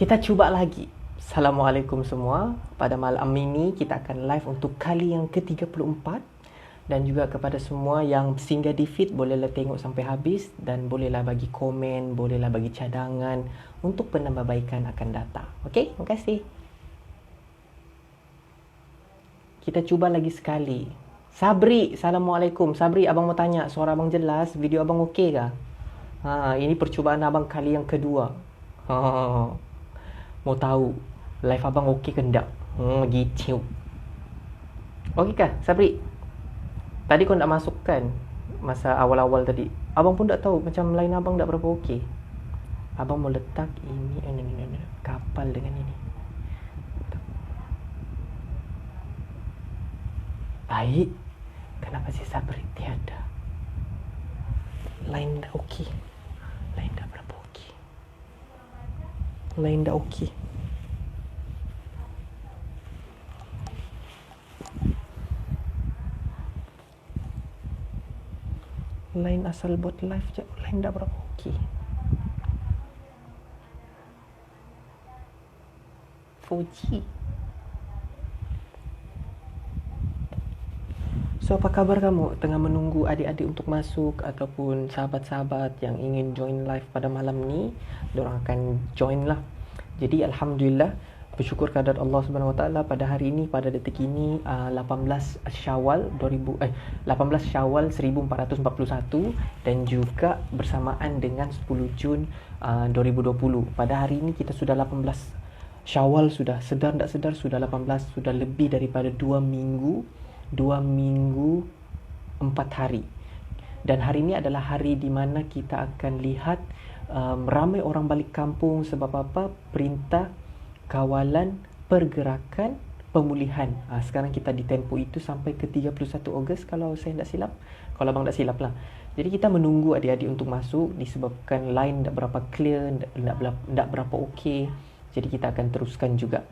Kita cuba lagi. Assalamualaikum semua. Pada malam ini kita akan live untuk kali yang ke-34. Dan juga kepada semua yang singgah di feed, bolehlah tengok sampai habis. Dan bolehlah bagi komen, bolehlah bagi cadangan untuk penambahbaikan akan datang. Okey, terima kasih. Kita cuba lagi sekali. Sabri, Assalamualaikum. Sabri, abang mau tanya, suara abang jelas? Video abang okey ke? Ini percubaan abang kali yang kedua. Mau tahu live abang okey ke enggak? Gitu. Okey kah, Sabri? Tadi kau nak masukkan masa awal-awal tadi. Abang pun tak tahu, macam line abang tak berapa okey. Abang mau letak ini, kapal dengan ini. Baik. Kenapa si Sabri tiada? Line dah okey. Line dah berapa okey? Line dah okey. Line asal buat live je. Line dah berapa okey? 4G. So, apa kabar kamu? Tengah menunggu adik-adik untuk masuk ataupun sahabat-sahabat yang ingin join live pada malam ni, diorang akan join lah. Jadi, Alhamdulillah, bersyukur kehadrat Allah Subhanahu Wa Taala pada hari ini, pada detik ini, 18 Syawal 1441 dan juga bersamaan dengan 10 Jun 2020. Pada hari ini kita sudah 18 Syawal sudah. Sedar tak sedar sudah 18, sudah lebih daripada 2 minggu 4 hari. Dan hari ini adalah hari di mana kita akan lihat ramai orang balik kampung sebab apa? Perintah Kawalan Pergerakan Pemulihan. Sekarang kita di tempoh itu sampai ke 31 Ogos kalau saya tak silap. Kalau abang tak silap lah. Jadi kita menunggu adik-adik untuk masuk disebabkan line tak berapa clear, tak berapa okey. Jadi kita akan teruskan juga.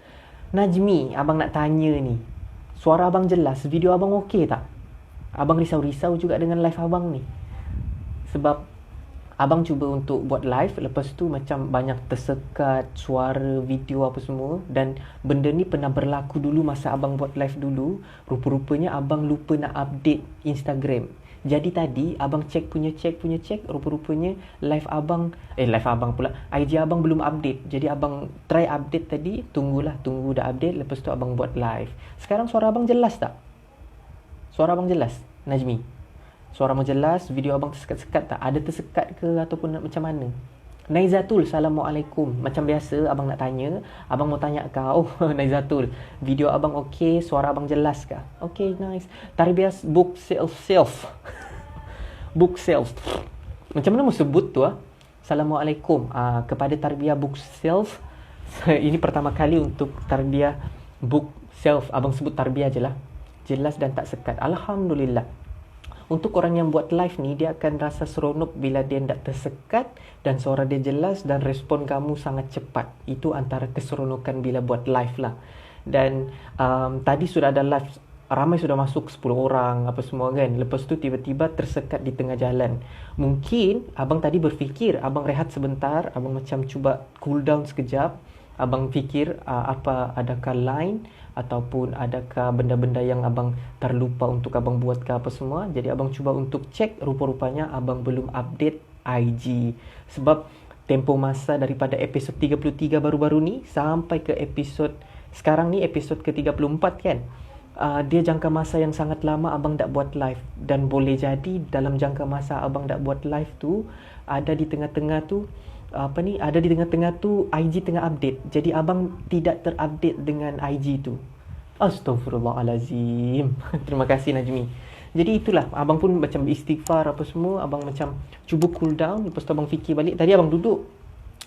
Najmi, abang nak tanya ni. Suara abang jelas, video abang okey tak? Abang risau-risau juga dengan live abang ni. Sebab abang cuba untuk buat live, lepas tu macam banyak tersekat suara, video apa semua. Dan benda ni pernah berlaku dulu masa abang buat live dulu. Rupa-rupanya abang lupa nak update Instagram. Jadi tadi abang cek, rupa-rupanya live abang pula, IG abang belum update. Jadi abang try update tadi, tunggu dah update, lepas tu abang buat live. Sekarang suara abang jelas tak? Suara abang jelas, Najmi? Suara abang jelas, video abang tersekat-sekat tak? Ada tersekat ke ataupun macam mana? Naizatul, Assalamualaikum. Macam biasa abang nak tanya, abang mau tanya kau. Naizatul, video abang okey, suara abang jelas kah? Okey, nice. Tarbiyah book self. Book self. Macam mana mau sebut tu Assalamualaikum kepada Tarbiyah book self. Ini pertama kali untuk Tarbiyah book self. Abang sebut Tarbiyah je lah. Jelas dan tak sekat. Alhamdulillah. Untuk orang yang buat live ni, dia akan rasa seronok bila dia tak tersekat dan suara dia jelas dan respon kamu sangat cepat. Itu antara keseronokan bila buat live lah. Dan tadi sudah ada live, ramai sudah masuk 10 orang apa semua kan. Lepas tu tiba-tiba tersekat di tengah jalan. Mungkin abang tadi berfikir, abang rehat sebentar, abang macam cuba cool down sekejap. Abang fikir adakah line ataupun adakah benda-benda yang abang terlupa untuk abang buat ke apa semua. Jadi abang cuba untuk cek, rupa-rupanya abang belum update IG. Sebab tempoh masa daripada episod 33 baru-baru ni sampai ke episod sekarang ni, episod ke-34 kan. Dia jangka masa yang sangat lama abang tak buat live. Dan boleh jadi dalam jangka masa abang tak buat live tu, ada di tengah-tengah tu IG tengah update. Jadi abang tidak terupdate dengan IG tu. Astaghfirullahalazim. Terima kasih Najmi. Jadi itulah, abang pun macam istighfar apa semua, abang macam cuba cool down. Lepas tu abang fikir balik. Tadi abang duduk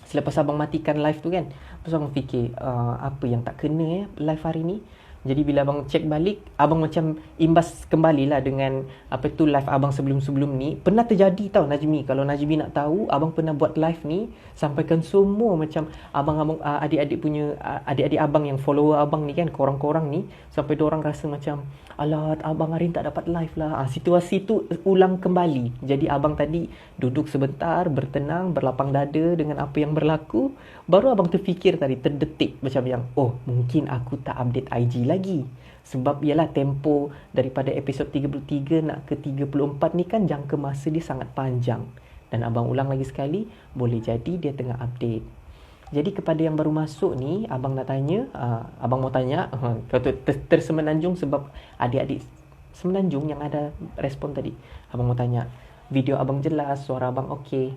selepas abang matikan live tu kan. Lepas tu abang fikir apa yang tak kena live hari ni. Jadi bila abang cek balik, abang macam imbas kembalilah dengan apa tu live abang sebelum-sebelum ni. Pernah terjadi tau Najmi. Kalau Najmi nak tahu, abang pernah buat live ni sampaikan semua macam abang-abang adik-adik punya adik-adik abang yang follower abang ni kan, korang-korang ni, sampai diorang rasa macam alah abang hari ni tak dapat live lah. Situasi tu ulang kembali. Jadi abang tadi duduk sebentar, bertenang, berlapang dada dengan apa yang berlaku. Baru abang terfikir tadi, terdetik macam yang, oh mungkin aku tak update IG lagi. Sebab ialah tempo daripada episod 33 nak ke 34 ni kan jangka masa dia sangat panjang. Dan abang ulang lagi sekali, boleh jadi dia tengah update. Jadi kepada yang baru masuk ni, abang nak tanya, abang mau tanya, tersemenanjung sebab adik-adik semenanjung yang ada respon tadi. Abang mau tanya, video abang jelas, suara abang okey,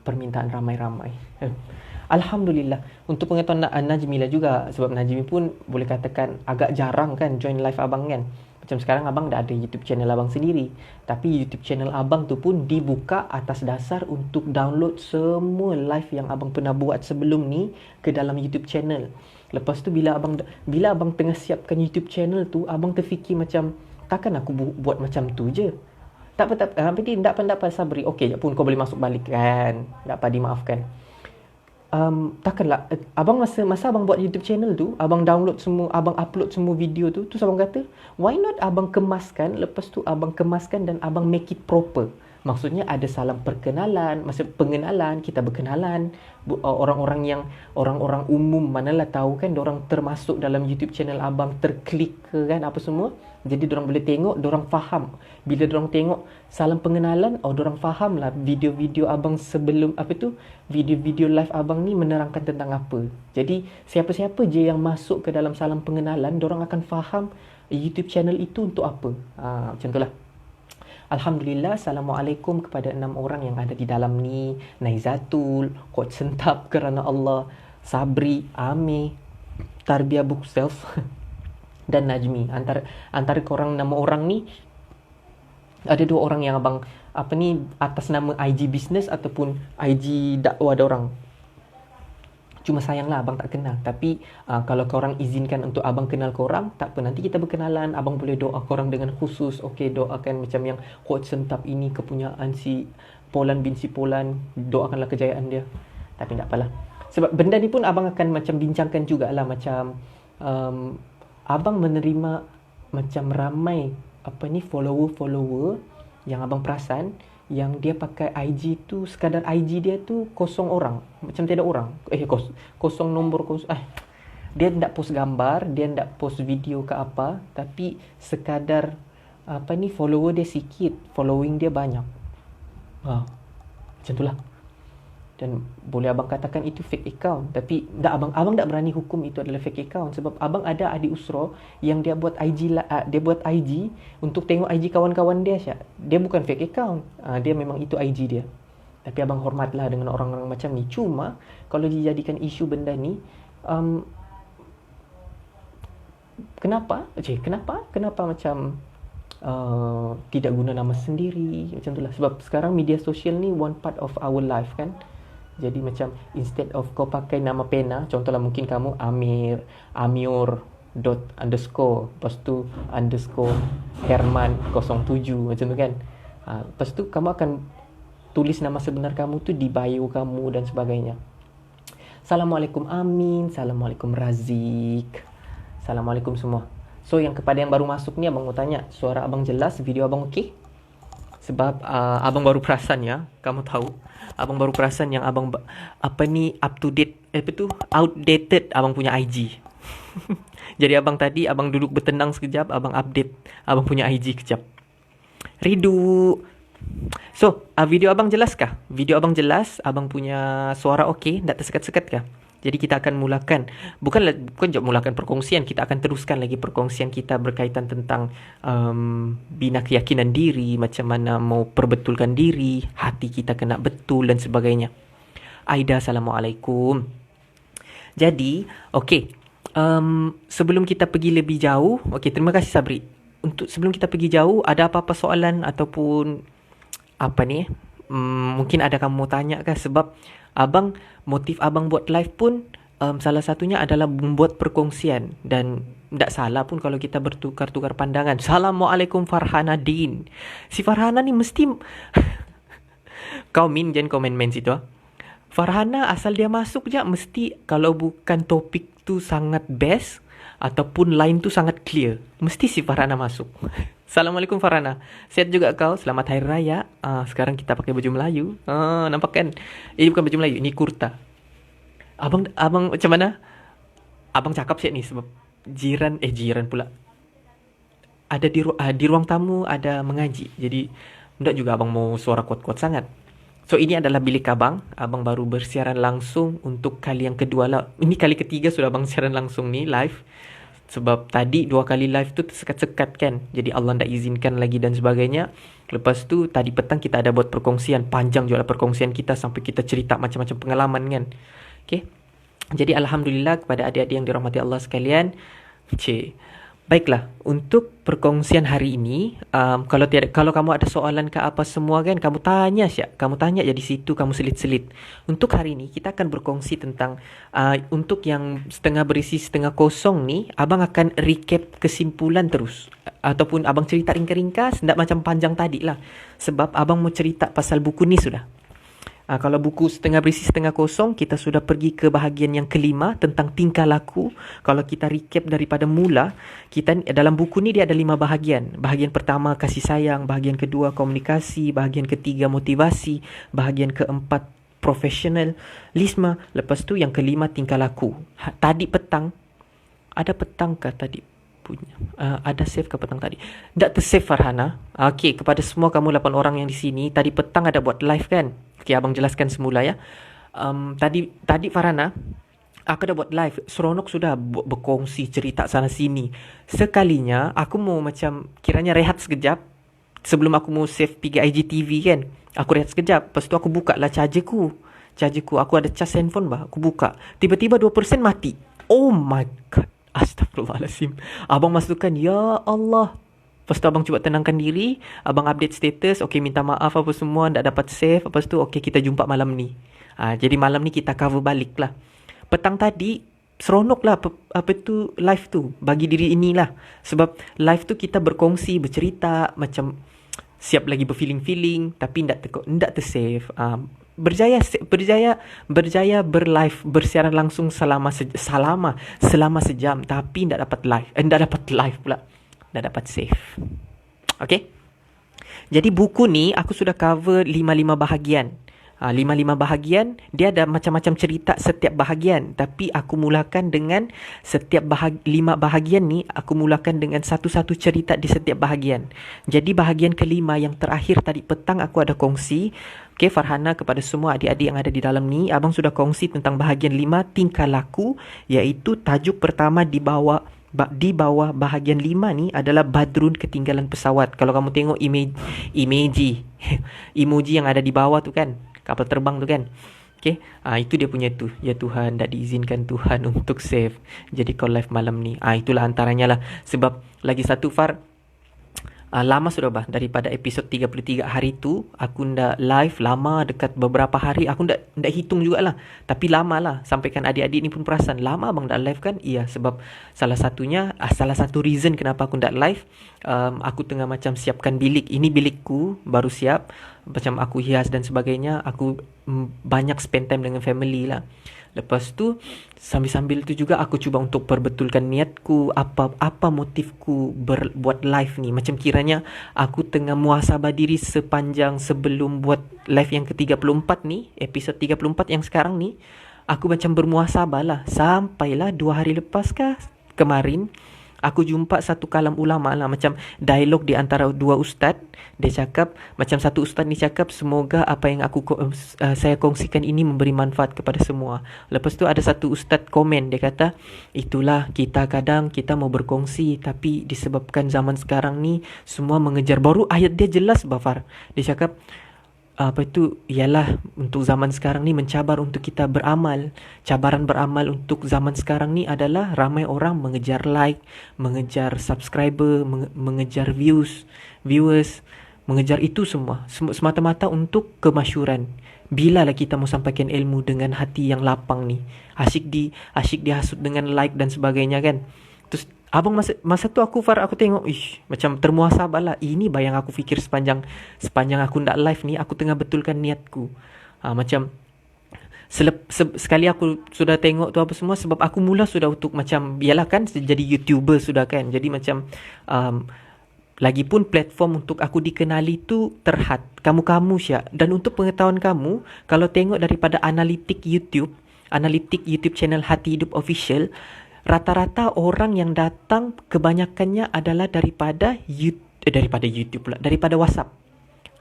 permintaan ramai-ramai. Alhamdulillah. Untuk pengetahuan Najmi lah juga, sebab Najmi pun boleh katakan agak jarang kan join live abang kan. Macam sekarang abang dah ada YouTube channel abang sendiri. Tapi YouTube channel abang tu pun dibuka atas dasar untuk download semua live yang abang pernah buat sebelum ni ke dalam YouTube channel. Lepas tu bila abang tengah siapkan YouTube channel tu, abang terfikir macam, takkan aku buat macam tu je. Tak apa Sabri. Okey, jap pun kau boleh masuk balik kan. Tak apa, dimaafkan. Takkanlah abang masa abang buat YouTube channel tu, abang download semua, abang upload semua video tu, terus abang kata, why not abang kemaskan, lepas tu abang kemaskan dan abang make it proper. Maksudnya ada salam perkenalan, masa pengenalan, kita berkenalan, orang-orang umum manalah tahu kan diorang termasuk dalam YouTube channel abang, terklik ke kan apa semua. Jadi diorang boleh tengok, diorang faham. Bila diorang tengok salam pengenalan, diorang faham lah video-video abang sebelum video-video live abang ni menerangkan tentang apa. Jadi siapa-siapa je yang masuk ke dalam salam pengenalan, diorang akan faham YouTube channel itu untuk apa. Macam itulah. Alhamdulillah, Assalamualaikum kepada 6 orang yang ada di dalam ni. Naizatul, Coach Sentap kerana Allah, Sabri, Amir, Tarbiyah Book Self dan Najmi. Antara korang 6 orang ni, ada 2 orang yang abang atas nama IG business ataupun IG dakwah ada orang. Cuma sayanglah abang tak kenal. Tapi kalau korang izinkan untuk abang kenal korang, tak apa, nanti kita berkenalan. Abang boleh doa korang dengan khusus. Okey, doakan macam yang Coach Sentap ini kepunyaan si Polan bin si Polan, doakanlah kejayaan dia. Tapi tak apalah. Sebab benda ni pun abang akan macam bincangkan jugalah. Macam abang menerima macam ramai follower yang abang perasan yang dia pakai IG tu, sekadar IG dia tu kosong orang, macam tiada orang, kosong nombor, dia tak post gambar, dia tak post video ke apa, tapi sekadar follower dia sikit, following dia banyak. Macam itulah. Dan boleh abang katakan itu fake account, tapi abang tak berani hukum itu adalah fake account, sebab abang ada adik usra yang dia buat IG untuk tengok IG kawan-kawan dia. Dia bukan fake account, dia memang itu IG dia. Tapi abang hormatlah dengan orang-orang macam ni. Cuma kalau dijadikan isu benda ni, kenapa macam tidak guna nama sendiri macam itulah. Sebab sekarang media sosial ni one part of our life kan. Jadi macam instead of kau pakai nama pena, contohlah mungkin kamu Amior lepas tu Herman 07 macam tu kan. Lepas tu kamu akan tulis nama sebenar kamu tu di bio kamu dan sebagainya. Assalamualaikum Amin, Assalamualaikum Razik, Assalamualaikum semua. So yang kepada yang baru masuk ni, abang mau tanya, suara abang jelas, video abang okey? Sebab abang baru perasan ya, kamu tahu, abang baru perasan yang abang up to date, outdated abang punya IG. Jadi abang duduk bertenang sekejap, abang update abang punya IG kejap. Ridu. So, video abang jelas kah? Video abang jelas, abang punya suara okey, tak tersekat-sekat kah? Jadi kita akan mulakan, bukan mulakan perkongsian, kita akan teruskan lagi perkongsian kita berkaitan tentang bina keyakinan diri, macam mana mau perbetulkan diri, hati kita kena betul dan sebagainya. Aida, Assalamualaikum. Jadi, okey, sebelum kita pergi lebih jauh, okey, terima kasih Sabri. Sebelum kita pergi jauh, ada apa-apa soalan ataupun mungkin ada kamu mau tanya kah? Sebab motif abang buat live pun salah satunya adalah membuat perkongsian, dan tidak salah pun kalau kita bertukar-tukar pandangan. Assalamualaikum Farhana Din. Si Farhana ni mesti kau jangan komen situ ah. Farhana asal dia masuk je mesti, kalau bukan topik tu sangat best ataupun line tu sangat clear, mesti si Farhana masuk. Assalamualaikum Farhana. Sihat juga kau? Selamat Hari Raya. Sekarang kita pakai baju Melayu. Nampak kan? Ini bukan baju Melayu, ini kurta. Abang macam mana? Abang cakap siap ni sebab jiran pula. Ada di ruang tamu ada mengaji. Jadi tidak juga abang mau suara kuat-kuat sangat. So ini adalah bilik abang. Abang baru bersiaran langsung untuk kali yang kedua lah. Ini kali ketiga sudah abang siaran langsung ni live. Sebab tadi 2 kali live tu tersekat-sekat kan. Jadi Allah tak izinkan lagi dan sebagainya. Lepas tu tadi petang kita ada buat perkongsian. Panjang juga lah perkongsian kita sampai kita cerita macam-macam pengalaman kan. Okay. Jadi Alhamdulillah kepada adik-adik yang dirahmati Allah sekalian. Baiklah, untuk perkongsian hari ini, kalau kamu ada soalan ke apa semua kan, kamu tanya je di situ, kamu selit-selit. Untuk hari ini kita akan berkongsi tentang untuk yang setengah berisi setengah kosong ni, abang akan recap kesimpulan terus, ataupun abang cerita ringkas-ringkas, tidak macam panjang tadi lah. Sebab abang mau cerita pasal buku ni sudah. Kalau buku setengah berisi setengah kosong, kita sudah pergi ke bahagian yang kelima tentang tingkah laku. Kalau kita recap daripada mula, kita dalam buku ni dia ada 5 bahagian. Bahagian pertama kasih sayang, bahagian kedua komunikasi, bahagian ketiga motivasi, bahagian keempat profesionalisme, lepas tu yang kelima tingkah laku. Tadi petang, ada petang ke tadi punya? Ada save ke petang tadi? Tak tersave Farhana. Okey, kepada semua kamu 8 orang yang di sini, tadi petang ada buat live kan? Okey, abang jelaskan semula ya. Tadi Farhana, aku dah buat live. Seronok sudah berkongsi cerita sana sini. Sekalinya aku mau macam kiranya rehat sekejap sebelum aku mau save pergi IGTV kan. Aku rehat sekejap. Lepas tu aku buka lah chargerku. Aku ada cas handphone bah. Aku buka. Tiba-tiba 2% mati. Oh my god. Astagfirullahaladzim. Abang masukkan, ya Allah. Lepas tu abang cuba tenangkan diri. Abang update status. Okay, minta maaf apa semua. Tak dapat save. Lepas tu, okay, kita jumpa malam ni. Jadi malam ni kita cover balik lah. Petang tadi, seronok lah live tu. Bagi diri inilah. Sebab live tu kita berkongsi, bercerita. Macam siap lagi berfeeling-feeling. Tapi tak tersave. Berjaya berlive, bersiaran langsung selama sejam, tapi tak dapat live pula, tak dapat save. Okay, jadi buku ni aku sudah cover 5 bahagian. 5 bahagian, dia ada macam-macam cerita setiap bahagian, tapi aku mulakan dengan setiap 5 bahagian ni, aku mulakan dengan satu-satu cerita di setiap bahagian. Jadi bahagian kelima yang terakhir tadi petang aku ada kongsi. Okay, Farhana, kepada semua adik-adik yang ada di dalam ni, abang sudah kongsi tentang bahagian 5 tingkah laku, iaitu tajuk pertama di bawah bahagian 5 ni adalah Badrun ketinggalan pesawat. Kalau kamu tengok emoji yang ada di bawah tu kan, kapal terbang tu kan. Okay, itu dia punya tu. Ya Tuhan, tak diizinkan Tuhan untuk save. Jadi kau live malam ni. Itulah antaranya lah. Sebab lagi satu lama sudah daripada episod 33 hari tu aku ndak live lama, dekat beberapa hari aku ndak hitung jugalah, tapi lama lah. Sampaikan adik-adik ni pun perasan lama abang ndak live kan. Iya, sebab salah satu reason kenapa aku ndak live, aku tengah macam siapkan bilik. Ini bilikku baru siap, macam aku hias dan sebagainya. Aku banyak spend time dengan family lah. Lepas tu sambil-sambil tu juga aku cuba untuk perbetulkan niatku, apa motifku buat live ni. Macam kiranya aku tengah muhasabah diri sepanjang sebelum buat live yang ke-34 ni, episod 34 yang sekarang ni, aku macam bermuhasabah lah. Sampailah 2 hari lepas kemarin aku jumpa satu kalam ulama lah, macam dialog di antara 2 ustaz. Dia cakap, macam satu ustaz ni cakap, semoga apa yang saya kongsikan ini memberi manfaat kepada semua. Lepas tu ada satu ustaz komen, dia kata, itulah kita kadang kita mau berkongsi, tapi disebabkan zaman sekarang ni semua mengejar, baru ayat dia jelas Bafar. Dia cakap, ialah untuk zaman sekarang ni mencabar untuk kita beramal. Cabaran beramal untuk zaman sekarang ni adalah ramai orang mengejar like, mengejar subscriber, mengejar viewers, mengejar itu semua semata-mata untuk kemasyhuran. Bilalah kita mau sampaikan ilmu dengan hati yang lapang ni, asyik dihasut dengan like dan sebagainya kan. Terus abang masa tu aku tengok, macam termuhasabah lah. Ini bayang aku fikir sepanjang aku ndak live ni, aku tengah betulkan niatku. Macam sekali aku sudah tengok tu apa semua, sebab aku mula sudah untuk macam biarlah kan jadi YouTuber sudah kan. Jadi macam lagipun platform untuk aku dikenali tu terhad kamu Syak. Dan untuk pengetahuan kamu, kalau tengok daripada analitik YouTube channel Hati Hidup Official, rata-rata orang yang datang kebanyakannya adalah daripada YouTube pula, daripada WhatsApp.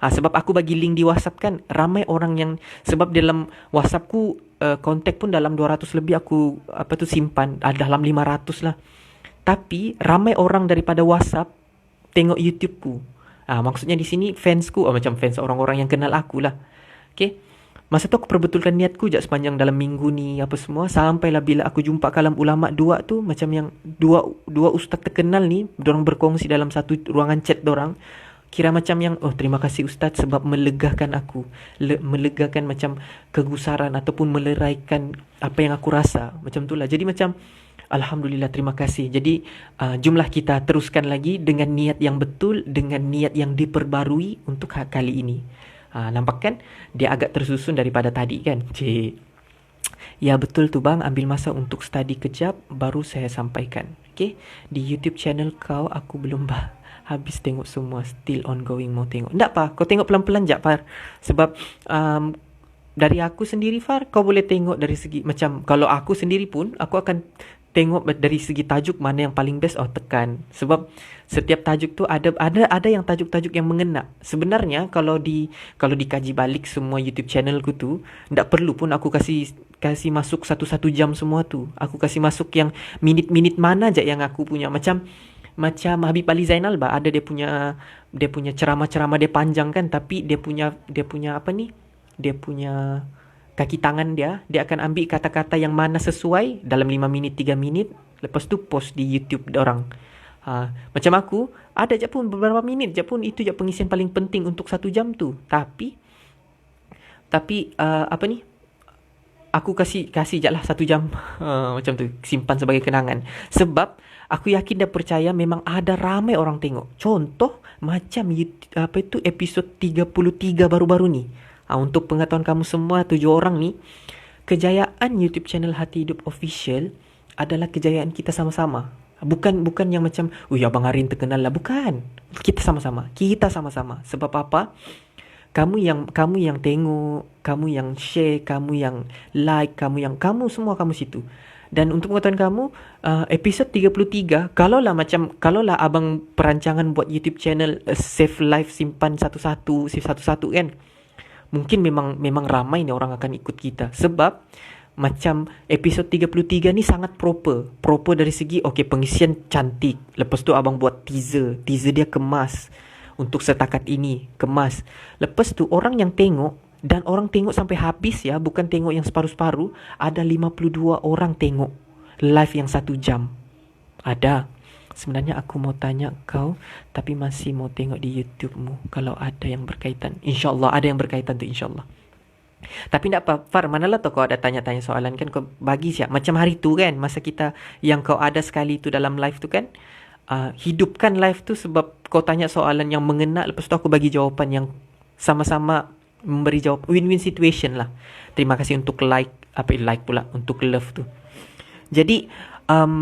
Sebab aku bagi link di WhatsApp kan, ramai orang yang, sebab dalam WhatsAppku kontak pun dalam 200 lebih aku simpan, dalam 500 lah. Tapi ramai orang daripada WhatsApp tengok YouTubeku. Maksudnya di sini fansku, macam fans orang-orang yang kenal aku lah. Okay. Masa tu aku perbetulkan niatku je sepanjang dalam minggu ni apa semua, sampailah bila aku jumpa kalam ulama dua tu, macam yang dua ustaz terkenal ni, dorang berkongsi dalam satu ruangan chat dorang. Kira macam yang, terima kasih ustaz sebab melegakan aku, melegakan macam kegusaran ataupun meleraikan apa yang aku rasa. Macam tu lah. Jadi macam alhamdulillah, terima kasih. Jadi jumlah kita teruskan lagi dengan niat yang betul, dengan niat yang diperbarui untuk kali ini. Nampak kan? Dia agak tersusun daripada tadi kan? Cik. Ya betul tu bang, ambil masa untuk study kejap baru saya sampaikan. Okay? Di YouTube channel kau aku belum habis tengok semua, still ongoing mau tengok. Tak apa, kau tengok pelan-pelan je Far. Sebab dari aku sendiri Far, kau boleh tengok dari segi macam, kalau aku sendiri pun aku akan tengok dari segi tajuk mana yang paling best, tekan. Sebab setiap tajuk tu ada yang tajuk-tajuk yang mengena. Sebenarnya kalau dikaji balik semua YouTube channelku tu, tak perlu pun aku kasih masuk 1 jam semua tu. Aku kasih masuk yang minit-minit mana je yang aku punya. Macam Habib Ali Zainal ada dia punya ceramah-ceramah dia panjang kan, tapi dia punya apa ni? Dia punya kaki tangan dia akan ambil kata-kata yang mana sesuai dalam 5 minit, 3 minit, lepas tu post di YouTube orang. Macam aku, ada je pun beberapa minit je pun, itu je pengisian paling penting untuk 1 jam tu. Tapi apa ni? Aku kasih je lah 1 jam. Macam tu, simpan sebagai kenangan. Sebab aku yakin dan percaya memang ada ramai orang tengok. Contoh macam episod 33 baru-baru ni. Untuk pengetahuan kamu semua 7 orang ni, kejayaan YouTube channel Hati Hidup Official adalah kejayaan kita sama-sama. Bukan yang macam, Abang Harin terkenal lah. Bukan. Kita sama-sama. Sebab apa? Kamu yang tengok, kamu yang share, kamu yang like, kamu semua kamu situ. Dan untuk pengetahuan kamu, episod 33, kalaulah abang perancangan buat YouTube channel save live, simpan satu-satu, save satu-satu kan, mungkin memang ramai ni orang akan ikut kita. Sebab macam episod 33 ni sangat proper dari segi pengisian cantik. Lepas tu abang buat teaser dia kemas. Untuk setakat ini kemas. Lepas tu orang yang tengok, dan orang tengok sampai habis ya, bukan tengok yang separuh-separuh, ada 52 orang tengok live yang 1 jam. Ada. Sebenarnya aku mau tanya kau, tapi masih mau tengok di YouTube-mu kalau ada yang berkaitan. InsyaAllah ada yang berkaitan tu, insyaAllah. Tapi tak apa, Far, manalah tu kau ada tanya-tanya soalan kan, kau bagi siap. Macam hari tu kan, masa kita yang kau ada sekali tu dalam live tu kan, hidupkan live tu sebab kau tanya soalan yang mengena, lepas tu aku bagi jawapan yang sama-sama memberi jawab, win-win situation lah. Terima kasih untuk like pula, untuk love tu. Jadi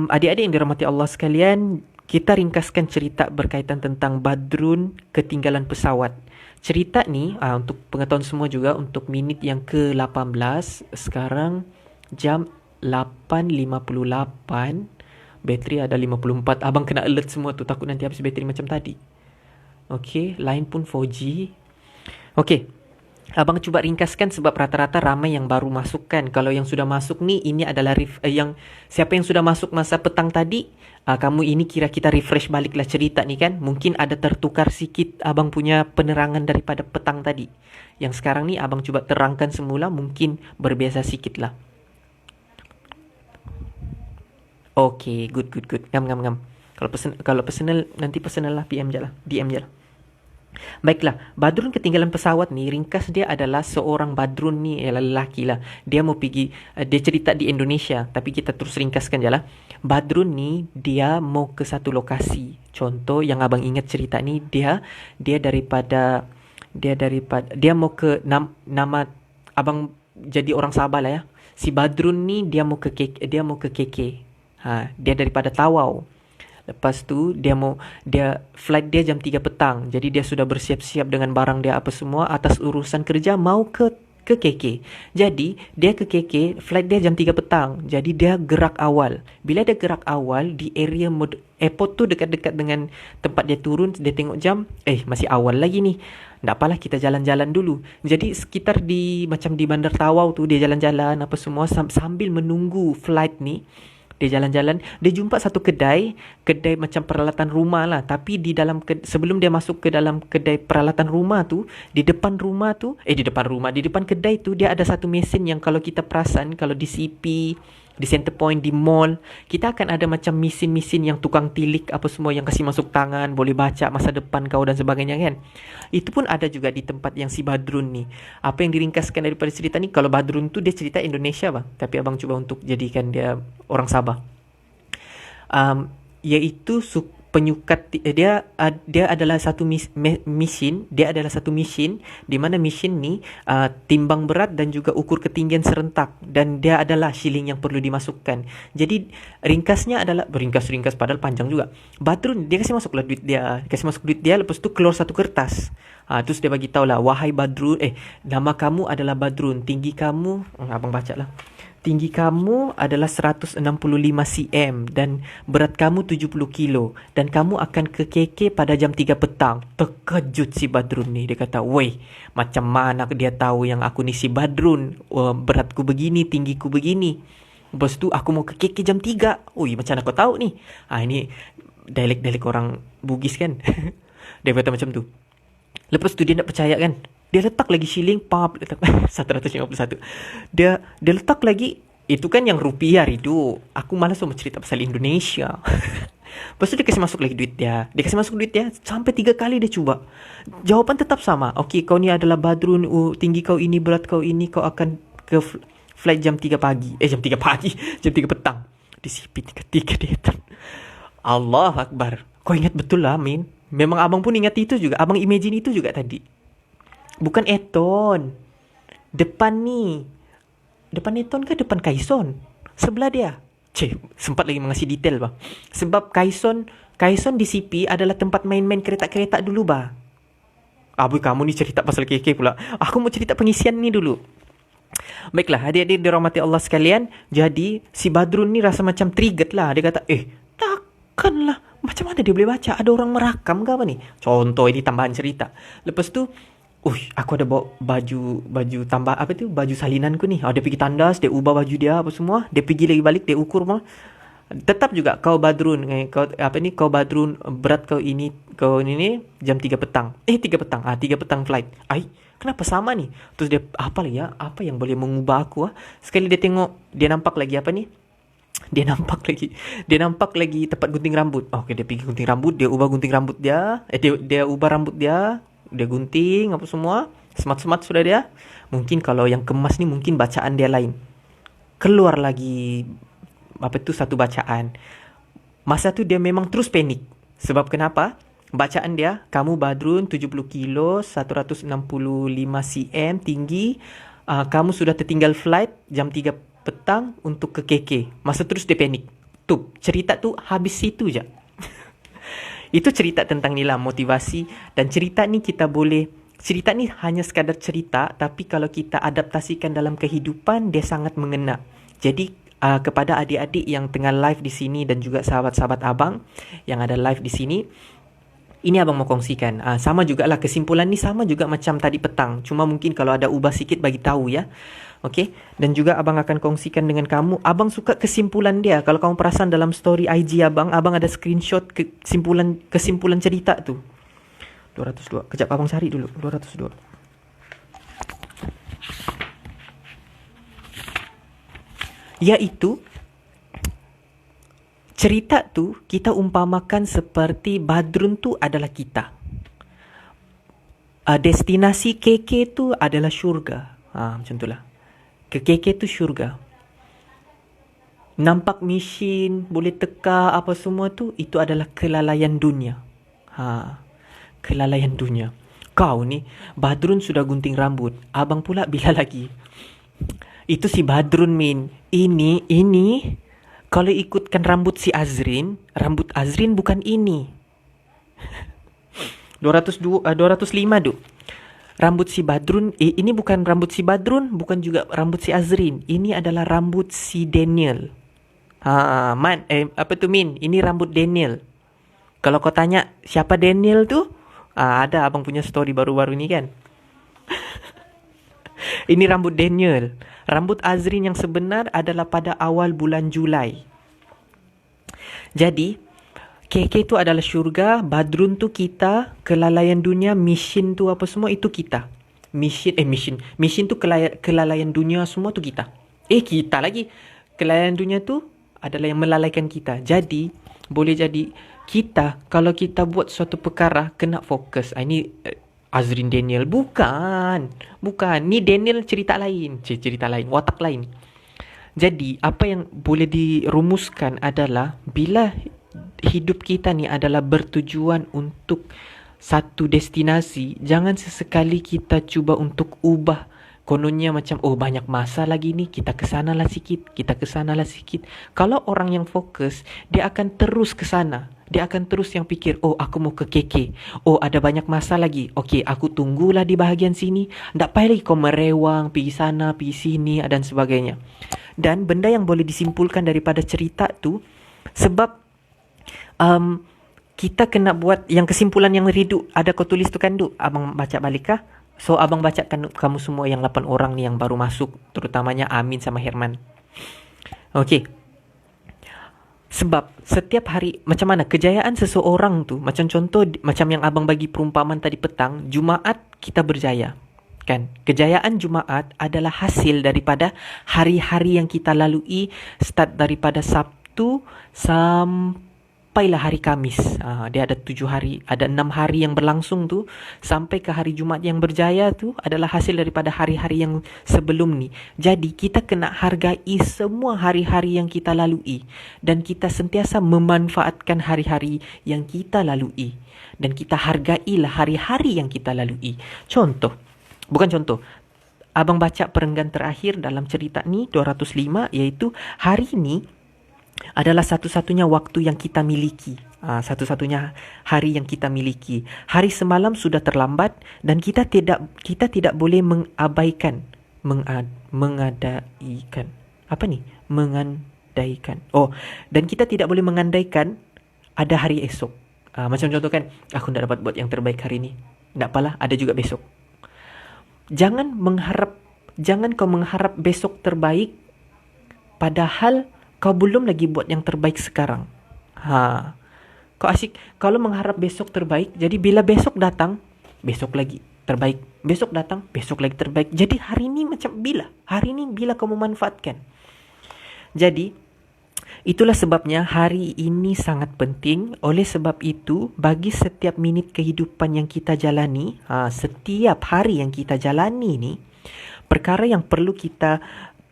adik-adik yang dirahmati Allah sekalian, kita ringkaskan cerita berkaitan tentang Badrun ketinggalan pesawat. Cerita ni untuk pengetahuan semua juga, untuk minit yang ke-18, sekarang jam 8.58, bateri ada 54. Abang kena alert semua tu, takut nanti habis bateri macam tadi. Okay, line pun 4G. Okay, abang cuba ringkaskan sebab rata-rata ramai yang baru masuk kan. Kalau yang sudah masuk ni, ini adalah yang siapa yang sudah masuk masa petang tadi, kamu ini kira kita refresh baliklah cerita ni kan. Mungkin ada tertukar sikit abang punya penerangan daripada petang tadi. Yang sekarang ni abang cuba terangkan semula, mungkin berbeza sikit lah. Okay, good. Ngam. Kalau personal nanti personal lah, DM je lah. Baiklah, Badrun ketinggalan pesawat ni, ringkas dia adalah seorang Badrun ni ialah lelaki lah. Dia mau pergi, dia cerita di Indonesia, tapi kita terus ringkaskan je lah. Badrun ni, dia mau ke satu lokasi. Contoh yang abang ingat cerita ni, dia mau ke nama abang jadi orang Sabah lah ya. Si Badrun ni dia mau ke KK. Dia daripada Tawau. Lepas tu dia flight dia jam 3 petang. Jadi dia sudah bersiap-siap dengan barang dia apa semua atas urusan kerja mau ke KK. Jadi dia ke KK, flight dia jam 3 petang. Jadi dia gerak awal. Bila dia gerak awal di area airport tu dekat-dekat dengan tempat dia turun, dia tengok jam, masih awal lagi ni. Tak apalah, kita jalan-jalan dulu. Jadi sekitar macam di Bandar Tawau tu dia jalan-jalan apa semua sambil menunggu flight ni. Dia jalan-jalan, dia jumpa satu kedai macam peralatan rumah lah. Tapi sebelum dia masuk ke dalam kedai peralatan rumah tu, di depan kedai tu dia ada satu mesin yang kalau kita perasan, kalau di CP, di Centrepoint, di mall, kita akan ada macam mesin-mesin yang tukang tilik apa semua yang kasih masuk tangan, boleh baca masa depan kau dan sebagainya kan. Itu pun ada juga di tempat yang si Badrun ni. Apa yang diringkaskan daripada cerita ni, kalau Badrun tu dia cerita Indonesia bang, tapi abang cuba untuk jadikan dia orang Sabah. Iaitu penyukat dia adalah satu mesin, di mana mesin ni timbang berat dan juga ukur ketinggian serentak, dan dia adalah shilling yang perlu dimasukkan. Jadi ringkasnya adalah ringkas padahal panjang juga. Badrun dia kasih masuk duit dia, lepas tu keluar satu kertas. Terus dia bagi tahu lah, wahai Badrun, nama kamu adalah Badrun, tinggi kamu, abang baca lah. Tinggi kamu adalah 165 cm dan berat kamu 70 kilo dan kamu akan ke KK pada jam 3 petang. Terkejut si Badrun ni. Dia kata, "Weh, macam mana dia tahu yang aku ni si Badrun? Beratku begini, tinggiku begini. Lepas tu aku mau ke KK jam 3. Oi, macam mana kau tahu ni?" Ini dialek-dialek orang Bugis kan. Dia kata macam tu. Lepas tu dia nak percaya kan. Dia letak lagi shilling 151. Dia letak lagi, itu kan yang rupiah itu. Aku malas mau cerita pasal Indonesia. Lepas tu dia kasih masuk lagi duit dia. Sampai 3 kali dia cuba. Jawapan tetap sama. Okey, kau ni adalah Badrun, tinggi kau ini, berat kau ini, kau akan ke flight jam 3 pagi. Jam 3 petang. Disipit ketika dia Allah Akbar. Kau ingat betul lah, Min. Memang abang pun ingat itu juga. Abang imagine itu juga tadi. Bukan Eton. Depan Eton ke depan Kaison? Sebelah dia. Sempat lagi mengasih detail bah. Sebab Kaison di CP adalah tempat main-main kereta-kereta dulu bah. Abu kamu ni cerita pasal KK pula. Aku mau cerita pengisian ni dulu. Baiklah, adik-adik dirahmati Allah sekalian. Jadi si Badrun ni rasa macam triggered lah. Dia kata, takkanlah. Macam mana dia boleh baca? Ada orang merakam ke apa ni? Contoh, ini tambahan cerita. Lepas tu, aku ada bawa baju tambah baju salinanku ni. Dia pergi tandas, dia ubah baju dia apa semua, dia pergi lagi balik, dia ukur semua. Tetap juga kau Badrun, kau Badrun, berat kau ini jam 3 petang. 3 petang. 3 petang flight. Kenapa sama ni? Terus dia apa yang boleh mengubah aku Sekali dia tengok, dia nampak lagi Dia nampak lagi tempat gunting rambut. Okey, dia pergi gunting rambut, dia ubah gunting rambut dia. Dia ubah rambut dia. Dia gunting apa semua. Smart sudah dia. Mungkin kalau yang kemas ni mungkin bacaan dia lain. Keluar lagi satu bacaan. Masa tu dia memang terus panik. Sebab kenapa? Bacaan dia, kamu Badrun 70 kilo, 165 cm tinggi. Kamu sudah tertinggal flight jam 3 petang untuk ke KK. Masa terus dia panik. Tu, cerita tu habis situ je. Itu cerita tentang nilai motivasi. Dan cerita ni cerita ni hanya sekadar cerita, tapi kalau kita adaptasikan dalam kehidupan, dia sangat mengena. Jadi kepada adik-adik yang tengah live di sini dan juga sahabat-sahabat abang yang ada live di sini, ini abang mau kongsikan. Sama jugalah, kesimpulan ni sama juga macam tadi petang. Cuma mungkin kalau ada ubah sikit bagi tahu ya. Okey, dan juga abang akan kongsikan dengan kamu. Abang suka kesimpulan dia. Kalau kamu perasan dalam story IG abang ada screenshot kesimpulan cerita tu. 202. Kejap abang cari dulu. 202. Iaitu cerita tu kita umpamakan seperti Badrun tu adalah kita. Destinasi KK tu adalah syurga. Macam itulah. Ke KK tu syurga. Nampak mesin, boleh teka apa semua tu, itu adalah kelalaian dunia. Kelalaian dunia. Kau ni, Badrun sudah gunting rambut. Abang pula bila lagi? Itu si Badrun, Min. Ini, kalau ikutkan rambut si Azrin, rambut Azrin bukan ini. 205 tu. Rambut si Badrun, ini bukan rambut si Badrun, bukan juga rambut si Azrin. Ini adalah rambut si Daniel. Apa tu, Min? Ini rambut Daniel. Kalau kau tanya siapa Daniel tu, ada abang punya story baru-baru ni kan. Ini rambut Daniel. Rambut Azrin yang sebenar adalah pada awal bulan Julai. Jadi KK tu adalah syurga, Badrun tu kita, kelalaian dunia, mission tu apa semua itu kita. Mission tu kelalaian dunia semua tu kita. Kita lagi. Kelalaian dunia tu adalah yang melalaikan kita. Jadi boleh jadi kita, kalau kita buat suatu perkara, kena fokus. Ini Azrin Daniel. Bukan. Ni Daniel cerita lain, watak lain. Jadi apa yang boleh dirumuskan adalah bila hidup kita ni adalah bertujuan untuk satu destinasi, jangan sesekali kita cuba untuk ubah. Kononnya macam, banyak masa lagi ni, kita kesanalah sikit. Kalau orang yang fokus, dia akan terus kesana. Dia akan terus yang fikir, aku mau ke KK. Ada banyak masa lagi. Okey, aku tunggulah di bahagian sini. Tak payah lagi kau merewang, pergi sana, pergi sini dan sebagainya. Dan benda yang boleh disimpulkan daripada cerita tu, sebab kita kena buat yang kesimpulan yang redu. Ada kau tulis tu kan, Duk? Abang baca balik kah? So, abang bacakan kamu semua yang 8 orang ni yang baru masuk. Terutamanya Amin sama Herman. Okey. Sebab setiap hari, macam mana kejayaan seseorang tu, macam contoh, macam yang abang bagi perumpamaan tadi petang, Jumaat kita berjaya. Kan? Kejayaan Jumaat adalah hasil daripada hari-hari yang kita lalui, start daripada Sabtu sampailah hari Kamis. Dia ada 7 hari, ada 6 hari yang berlangsung tu, sampai ke hari Jumaat yang berjaya tu adalah hasil daripada hari-hari yang sebelum ni. Jadi kita kena hargai semua hari-hari yang kita lalui, dan kita sentiasa memanfaatkan hari-hari yang kita lalui, dan kita hargailah hari-hari yang kita lalui. Abang baca perenggan terakhir dalam cerita ni 205, iaitu hari ni adalah satu-satunya waktu yang kita miliki. Satu-satunya hari yang kita miliki. Hari semalam sudah terlambat, dan kita tidak boleh mengandaikan. Dan kita tidak boleh mengandaikan ada hari esok. Macam contoh kan, aku tak dapat buat yang terbaik hari ni. Tak apalah, ada juga besok. Jangan kau mengharap besok terbaik, padahal kau belum lagi buat yang terbaik sekarang. Kau asyik kalau mengharap besok terbaik, jadi bila besok datang, besok lagi terbaik. Besok datang, besok lagi terbaik. Jadi hari ni bila kau memanfaatkan. Jadi itulah sebabnya hari ini sangat penting. Oleh sebab itu, bagi setiap minit kehidupan yang kita jalani, setiap hari yang kita jalani ni, perkara yang perlu kita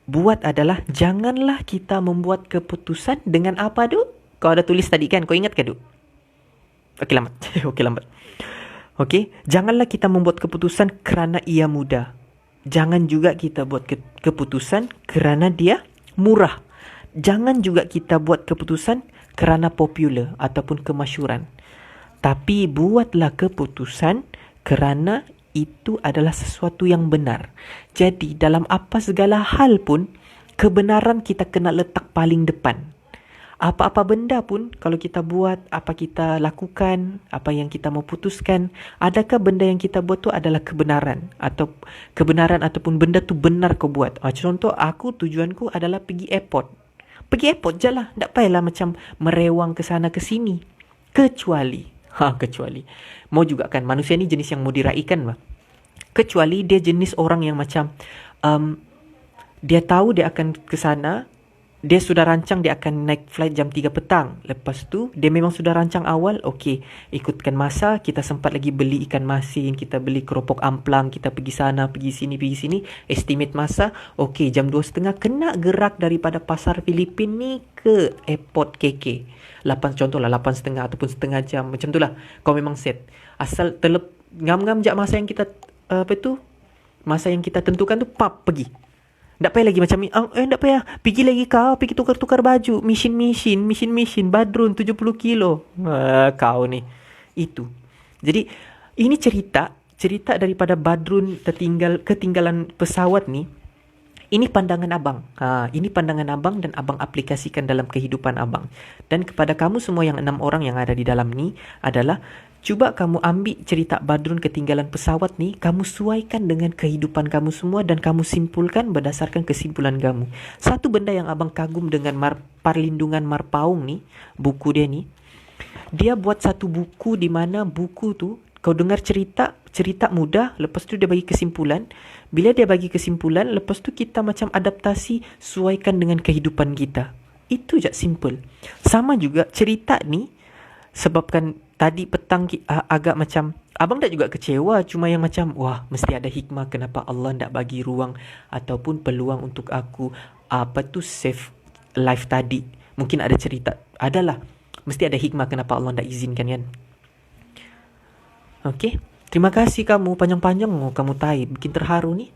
buat adalah janganlah kita membuat keputusan dengan apa, Duk? Kau ada tulis tadi kan? Kau ingat ke, Duk? Okey, lambat. Okey, janganlah kita membuat keputusan kerana ia mudah. Jangan juga kita buat keputusan kerana dia murah. Jangan juga kita buat keputusan kerana popular ataupun kemasyhuran. Tapi buatlah keputusan kerana itu adalah sesuatu yang benar. Jadi dalam apa segala hal pun, kebenaran kita kena letak paling depan. Apa-apa benda pun, kalau kita buat, apa kita lakukan, apa yang kita mau putuskan, adakah benda yang kita buat tu adalah kebenaran ataupun benda tu benar kau buat. Contoh, tujuanku adalah pergi airport je lah. Tak payahlah macam merewang ke sana ke sini. Kecuali mau juga kan, manusia ni jenis yang mau diraikan lah. Kecuali dia jenis orang yang macam dia tahu dia akan ke sana, dia sudah rancang dia akan naik flight jam 3 petang. Lepas tu, dia memang sudah rancang awal, okey, ikutkan masa, kita sempat lagi beli ikan masin, kita beli keropok amplang, kita pergi sana, pergi sini, estimate masa, okey, jam 2.30 kena gerak daripada pasar Filipin ni ke airport KK. 8.30 ataupun setengah jam, macam tu lah. Kau memang set. Asal ngam-ngam je masa yang kita, masa yang kita tentukan tu, pergi. Tak payah lagi macam tak payah. Pergi lagi kau, pergi tukar-tukar baju. Mission. Badrun 70 kilo. Kau ni. Itu. Jadi, ini cerita daripada Badrun ketinggalan pesawat ni. Ini pandangan abang. Ini pandangan abang dan abang aplikasikan dalam kehidupan abang. Dan kepada kamu semua yang 6 orang yang ada di dalam ni adalah, cuba kamu ambil cerita Badrun ketinggalan pesawat ni, kamu suaikan dengan kehidupan kamu semua dan kamu simpulkan berdasarkan kesimpulan kamu. Satu benda yang abang kagum dengan Perlindungan Marpaung ni, buku dia ni, dia buat satu buku di mana buku tu, kau dengar cerita mudah, lepas tu dia bagi kesimpulan. Bila dia bagi kesimpulan, lepas tu kita macam adaptasi, suaikan dengan kehidupan kita. Itu je, simple. Sama juga cerita ni, sebabkan tadi petang agak macam, abang tak juga kecewa, cuma yang macam, wah, mesti ada hikmah kenapa Allah tak bagi ruang ataupun peluang untuk aku save life tadi. Mungkin ada cerita, adalah mesti ada hikmah kenapa Allah tak izinkan kan. Okey, terima kasih kamu, panjang-panjang kamu tai, bikin terharu ni.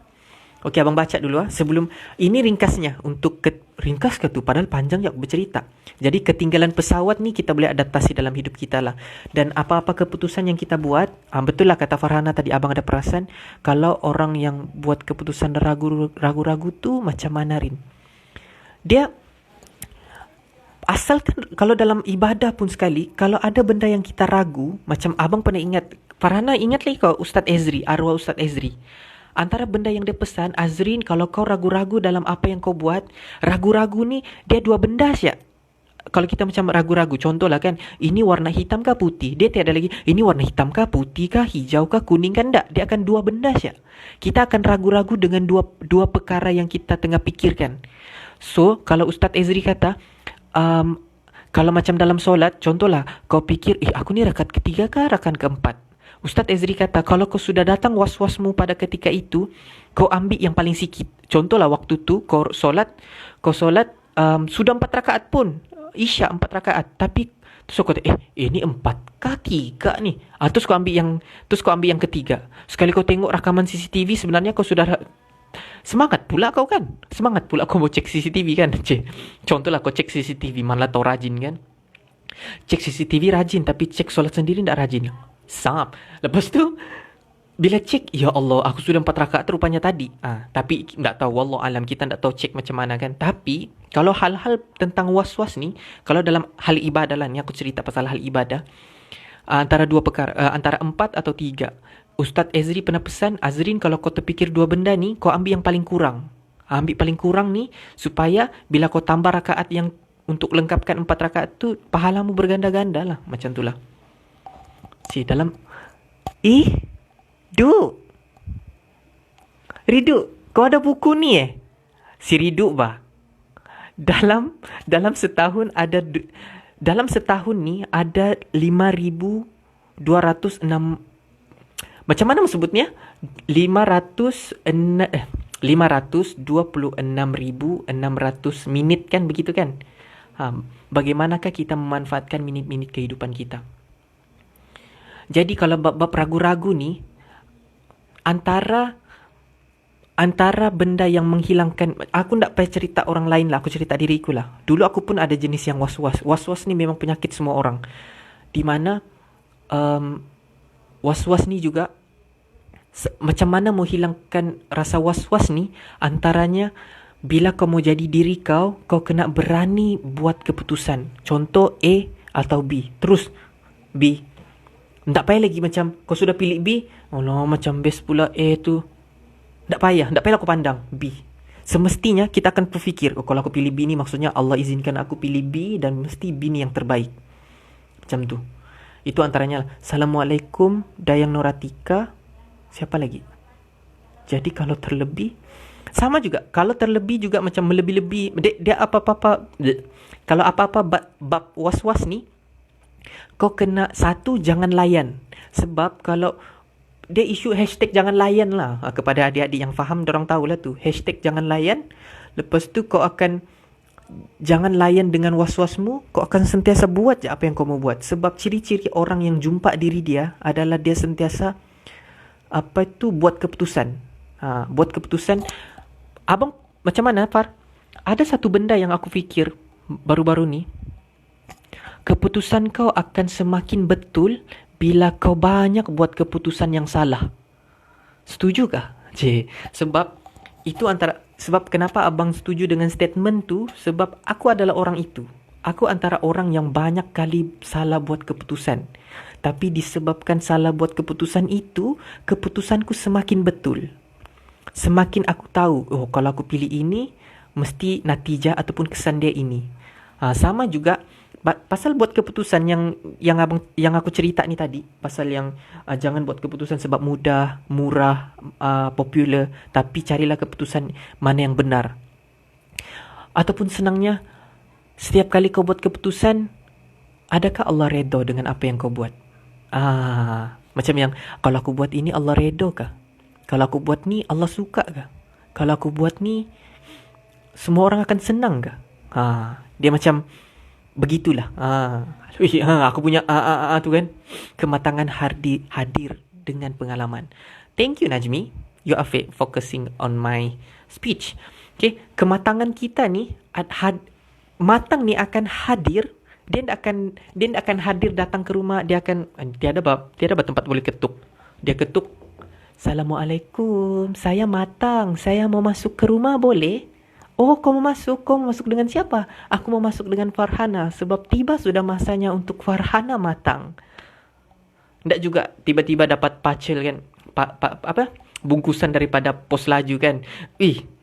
Okey, abang baca dulu sebelum ini ringkasnya untuk ringkas ke tu, padahal panjang je aku bercerita. Jadi ketinggalan pesawat ni kita boleh adaptasi dalam hidup kita lah. Dan apa-apa keputusan yang kita buat, betul lah kata Farhana tadi, abang ada perasan kalau orang yang buat keputusan ragu-ragu tu macam mana Rin. Dia asalkan kalau dalam ibadah pun sekali, kalau ada benda yang kita ragu, macam abang pernah ingat, Farhana ingat lagi kau Ustaz Ezri, arwah Ustaz Ezri. Antara benda yang dia pesan, Azrin, kalau kau ragu-ragu dalam apa yang kau buat, ragu-ragu ni dia dua benda saja. Kalau kita macam ragu-ragu, contohlah kan, ini warna hitam kah putih? Dia tiada lagi, ini warna hitam kah putih kah, hijau kah kuning kan, tak? Dia akan dua benda saja. Kita akan ragu-ragu dengan dua perkara yang kita tengah pikirkan. So, kalau Ustaz Ezri kata, kalau macam dalam solat, contohlah, kau fikir, aku ni rakaat ketiga kah rakaat keempat? Ustaz Ezri kata, kalau kau sudah datang was-wasmu pada ketika itu, kau ambil yang paling sikit. Contohlah waktu tu, kau solat, sudah 4 rakaat pun. Isyak 4 rakaat. Tapi, terus kau kata, ini 4 kah 3 ni? Terus kau ambil yang ketiga. Sekali kau tengok rakaman CCTV, sebenarnya kau sudah... Semangat pula kau kan? Semangat pula kau mau cek CCTV kan? Contohlah kau cek CCTV, malah tau rajin kan? Cek CCTV rajin, tapi cek solat sendiri tak rajin. Sap. Lepas tu bila cek, ya Allah, aku sudah 4 rakaat rupanya tadi. Tapi tak tahu, wallah alam, kita tak tahu cek macam mana kan. Tapi kalau hal-hal tentang was-was ni, kalau dalam hal ibadah lah ni, aku cerita pasal hal ibadah, antara dua perkara, antara 4 atau 3. Ustaz Ezri pernah pesan, Azrin, kalau kau terfikir 2 benda ni, kau ambil yang paling kurang. Ambil paling kurang ni supaya bila kau tambah rakaat yang untuk lengkapkan 4 rakaat tu, pahalamu berganda-ganda lah. Macam tu lah. Dalam Ridu, kau ada buku ni Si Ridu bah. Dalam setahun ada dalam setahun ni ada 5,206, macam mana sebutnya? 526,600 minit kan, begitu kan? Bagaimanakah kita memanfaatkan minit-minit kehidupan kita? Jadi kalau bab ragu-ragu ni, antara benda yang menghilangkan, aku tak payah cerita orang lain lah, aku cerita diriku lah. Dulu aku pun ada jenis yang was-was. Was-was ni memang penyakit semua orang. Di mana was-was ni juga, macam mana menghilangkan rasa was-was ni, antaranya bila kau mau jadi diri kau kena berani buat keputusan. Contoh A atau B, terus B. Tak payah lagi macam kau sudah pilih B, macam best pula A tu. Tak payah aku pandang B. Semestinya kita akan berfikir, kalau aku pilih B ni maksudnya Allah izinkan aku pilih B dan mesti B ni yang terbaik. Macam tu. Itu antaranya. Assalamualaikum Dayang Noratika. Siapa lagi? Jadi kalau terlebih, Sama juga, kalau terlebih juga macam melebih-lebih, dia apa-apa, kalau apa-apa bab was-was ni, kau kena satu, jangan layan. Sebab kalau dia isu hashtag jangan layan lah, kepada adik-adik yang faham, dorang tahulah tu hashtag jangan layan. Lepas tu kau akan jangan layan dengan was-wasmu, kau akan sentiasa buat je apa yang kau mau buat. Sebab ciri-ciri orang yang jumpa diri dia adalah dia sentiasa buat keputusan. Buat keputusan. Abang macam mana, Far? Ada satu benda yang aku fikir baru-baru ni, keputusan kau akan semakin betul bila kau banyak buat keputusan yang salah. Setuju kah? Sebab kenapa abang setuju dengan statement tu? Sebab aku adalah orang itu. Aku antara orang yang banyak kali salah buat keputusan. Tapi disebabkan salah buat keputusan itu, keputusanku semakin betul. Semakin aku tahu, kalau aku pilih ini, mesti natijah ataupun kesan dia ini. Sama juga pasal buat keputusan yang aku cerita ni tadi, pasal yang jangan buat keputusan sebab mudah, murah, popular, tapi carilah keputusan mana yang benar. Ataupun senangnya, setiap kali kau buat keputusan, adakah Allah redha dengan apa yang kau buat? Macam yang kalau aku buat ini Allah redha kah? Kalau aku buat ni Allah suka kah? Kalau aku buat ni semua orang akan senang kah? Dia macam begitulah. Aku punya tu kan. Kematangan hadir dengan pengalaman. Thank you, Najmi. You are focusing on my speech. Okay, kematangan kita ni matang ni akan hadir. Dia akan hadir datang ke rumah. Dia akan tiada tempat boleh ketuk. Dia ketuk, Assalamualaikum, saya matang, saya mau masuk ke rumah boleh? Oh, kau mau masuk dengan siapa? Aku mau masuk dengan Farhana, sebab tiba sudah masanya untuk Farhana matang. Tak juga tiba-tiba dapat pacil kan, bungkusan daripada pos laju kan.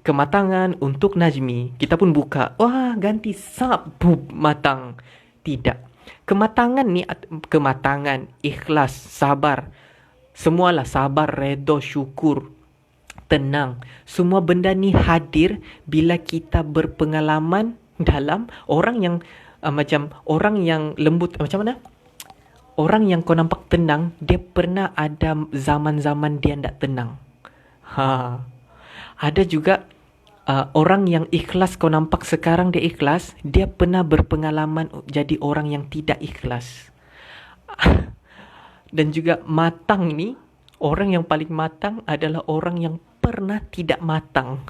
Kematangan untuk Najmi. Kita pun buka, wah ganti matang. Tidak. Kematangan, ikhlas, sabar. Semualah sabar, redha, syukur, tenang. Semua benda ni hadir bila kita berpengalaman dalam orang yang orang yang lembut. Macam mana? Orang yang kau nampak tenang, dia pernah ada zaman-zaman dia tak tenang. Ada juga orang yang ikhlas, kau nampak sekarang dia ikhlas, dia pernah berpengalaman jadi orang yang tidak ikhlas. Dan juga matang ni, orang yang paling matang adalah orang yang pernah tidak matang.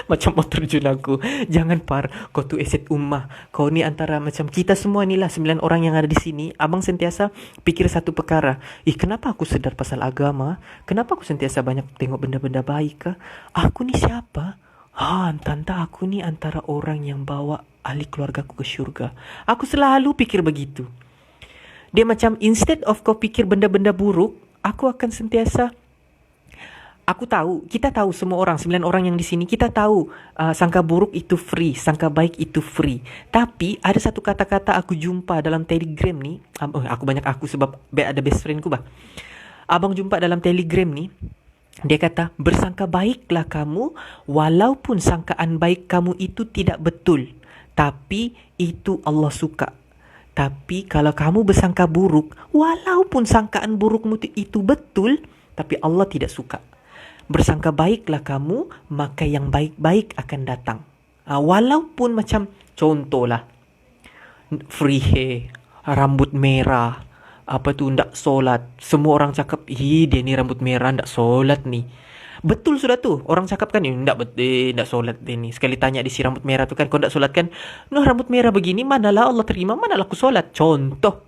Macam mau terjun aku. Jangan kau tu aset ummah. Kau ni antara macam kita semua ni lah, 9 orang yang ada di sini. Abang sentiasa pikir satu perkara. Kenapa aku sedar pasal agama? Kenapa aku sentiasa banyak tengok benda-benda baik kah? Aku ni siapa? Tanta aku ni antara orang yang bawa ahli keluarga aku ke syurga. Aku selalu pikir begitu. Dia macam instead of kau fikir benda-benda buruk, aku akan sentiasa, kita tahu semua orang, 9 orang yang di sini, kita tahu sangka buruk itu free, sangka baik itu free. Tapi ada satu kata-kata aku jumpa dalam Telegram ni, aku sebab ada best friendku bah. Abang jumpa dalam Telegram ni, dia kata, bersangka baiklah kamu walaupun sangkaan baik kamu itu tidak betul, tapi itu Allah suka. Tapi kalau kamu bersangka buruk, walaupun sangkaan burukmu itu betul, tapi Allah tidak suka. Bersangka baiklah kamu, maka yang baik-baik akan datang. Walaupun macam, contohlah, free hair, rambut merah, ndak solat. Semua orang cakap, dia ni rambut merah, ndak solat ni. Betul sudah tu. Orang cakap kan, ndak solat dia ni. Sekali tanya di si rambut merah tu kan, kau ndak solat kan? Rambut merah begini, manalah Allah terima, manalah aku solat. Contoh.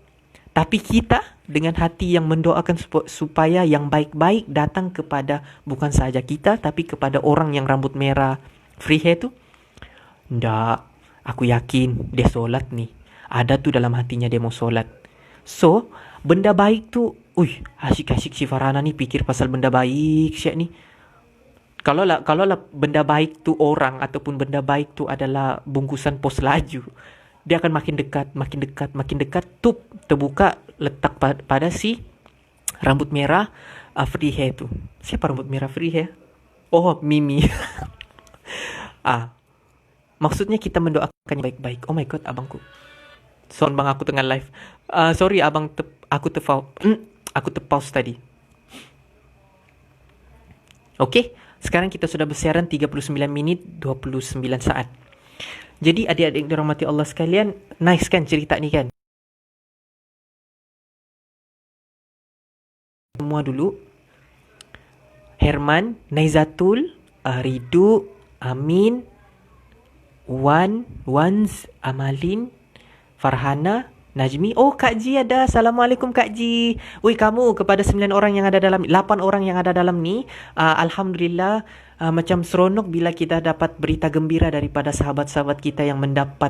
Tapi kita dengan hati yang mendoakan supaya yang baik-baik datang kepada bukan saja kita, tapi kepada orang yang rambut merah, free hair tu. Ndak. Aku yakin dia solat ni. Ada tu dalam hatinya dia mau solat. So, benda baik tu, asyik-asyik si Farhana ni fikir pasal benda baik siap ni. Kalau lah benda baik tu orang ataupun benda baik tu adalah bungkusan pos laju, dia akan makin dekat, tup terbuka letak pada si rambut merah free hair tu. Siapa rambut merah free hair? Oh, Mimi. Ah, maksudnya kita mendoakan yang baik-baik. Oh my god, abangku. Sound bang aku tengah live. Sorry abang, aku terpause tadi. Okey, sekarang kita sudah bersiaran 39 minit 29 saat. Jadi adik-adik dirahmati Allah sekalian, nice kan cerita ni kan? Semua dulu. Herman, Naizatul, Ridu, Amin, Wans, Amalin, Farhana, Najmi. Oh, Kak Ji ada. Assalamualaikum Kak Ji. Ui, kamu kepada 9 orang yang ada dalam 8 orang yang ada dalam ni, alhamdulillah, macam seronok bila kita dapat berita gembira daripada sahabat-sahabat kita yang mendapat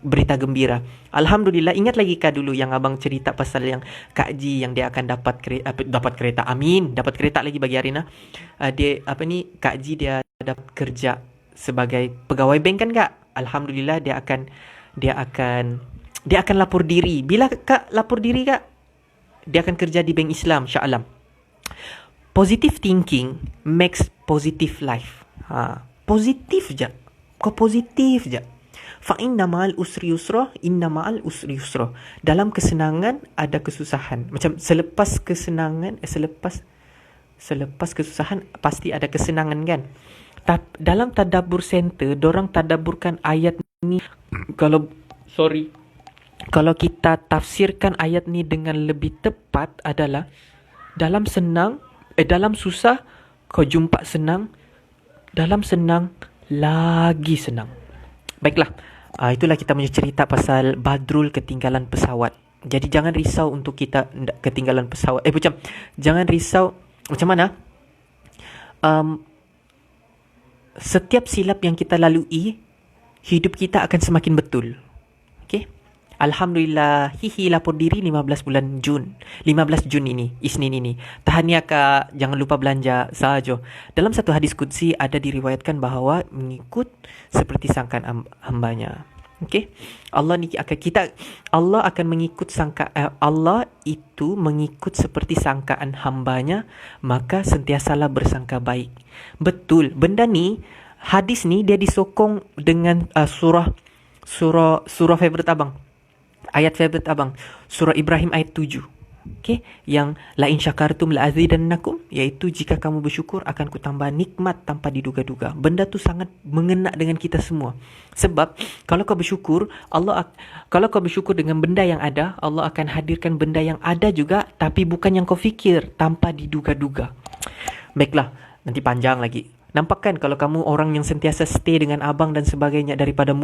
berita gembira. Alhamdulillah. Ingat lagi Kak dulu yang abang cerita pasal yang Kak Ji yang dia akan dapat kereta. Amin, dapat kereta lagi bagi Arina. Dia Kak Ji dia dapat kerja sebagai pegawai bank kan Kak? Alhamdulillah dia akan lapor diri. Bila Kak lapor diri Kak? Dia akan kerja di Bank Islam, Shah Alam. Positive thinking makes positive life. Positif je. Kau positif je. Fa inna ma'al usri yusra, inna ma'al usri yusra. Dalam kesenangan ada kesusahan. Macam selepas kesusahan pasti ada kesenangan kan? Dalam tadabbur center, dorang tadabburkan ayat ni. Kalau kita tafsirkan ayat ni dengan lebih tepat adalah dalam susah kau jumpa senang, dalam senang lagi senang. Baiklah, itulah kita punya cerita pasal Badrul ketinggalan pesawat. Jadi jangan risau untuk kita ketinggalan pesawat. Jangan risau macam mana? Setiap silap yang kita lalui, hidup kita akan semakin betul. Okay? Alhamdulillah, lapor diri 15 Jun ini, Isnin ini. Tahniah Kak, jangan lupa belanja sahaja. Dalam satu hadis qudsi ada diriwayatkan bahawa mengikut seperti sangkaan hambanya. Okey. Allah akan mengikut Allah itu mengikut seperti sangkaan hambanya, maka sentiasalah bersangka baik. Betul. Benda ni, hadis ni dia disokong dengan surah favorite abang. Ayat favorite abang, surah Ibrahim ayat 7. Okey, yang la in syakartum la azidannakum, iaitu jika kamu bersyukur akan ku tambah nikmat tanpa diduga-duga. Benda tu sangat mengena dengan kita semua. Sebab kalau kau bersyukur dengan benda yang ada, Allah akan hadirkan benda yang ada juga tapi bukan yang kau fikir, tanpa diduga-duga. Baiklah, nanti panjang lagi. Nampak kan kalau kamu orang yang sentiasa stay dengan abang dan sebagainya daripada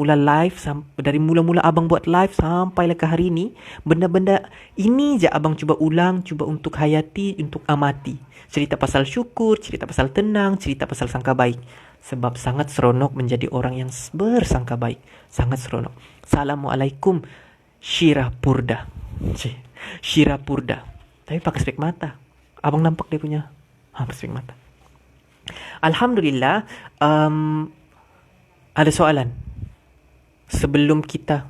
dari mula-mula abang buat live sampailah ke hari ini, benda-benda ini je abang cuba ulang, cuba untuk hayati, untuk amati. Cerita pasal syukur, cerita pasal tenang, cerita pasal sangka baik. Sebab sangat seronok menjadi orang yang bersangka baik. Sangat seronok. Assalamualaikum Syirah Purda. Syirah Purda. Tapi pakai spek mata. Abang nampak dia punya spek mata. Alhamdulillah, ada soalan sebelum kita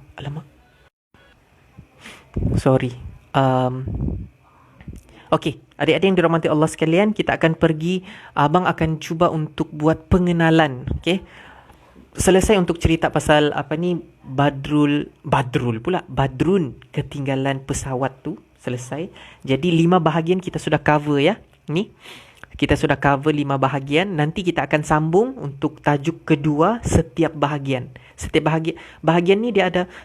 Okey, adik-adik yang dirahmati Allah sekalian, kita akan pergi, abang akan cuba untuk buat pengenalan. Okey, selesai untuk cerita pasal Badrun ketinggalan pesawat tu selesai. Jadi 5 bahagian kita sudah cover ya. Ni kita sudah cover 5 bahagian. Nanti kita akan sambung untuk tajuk kedua setiap bahagian. Setiap bahagian ni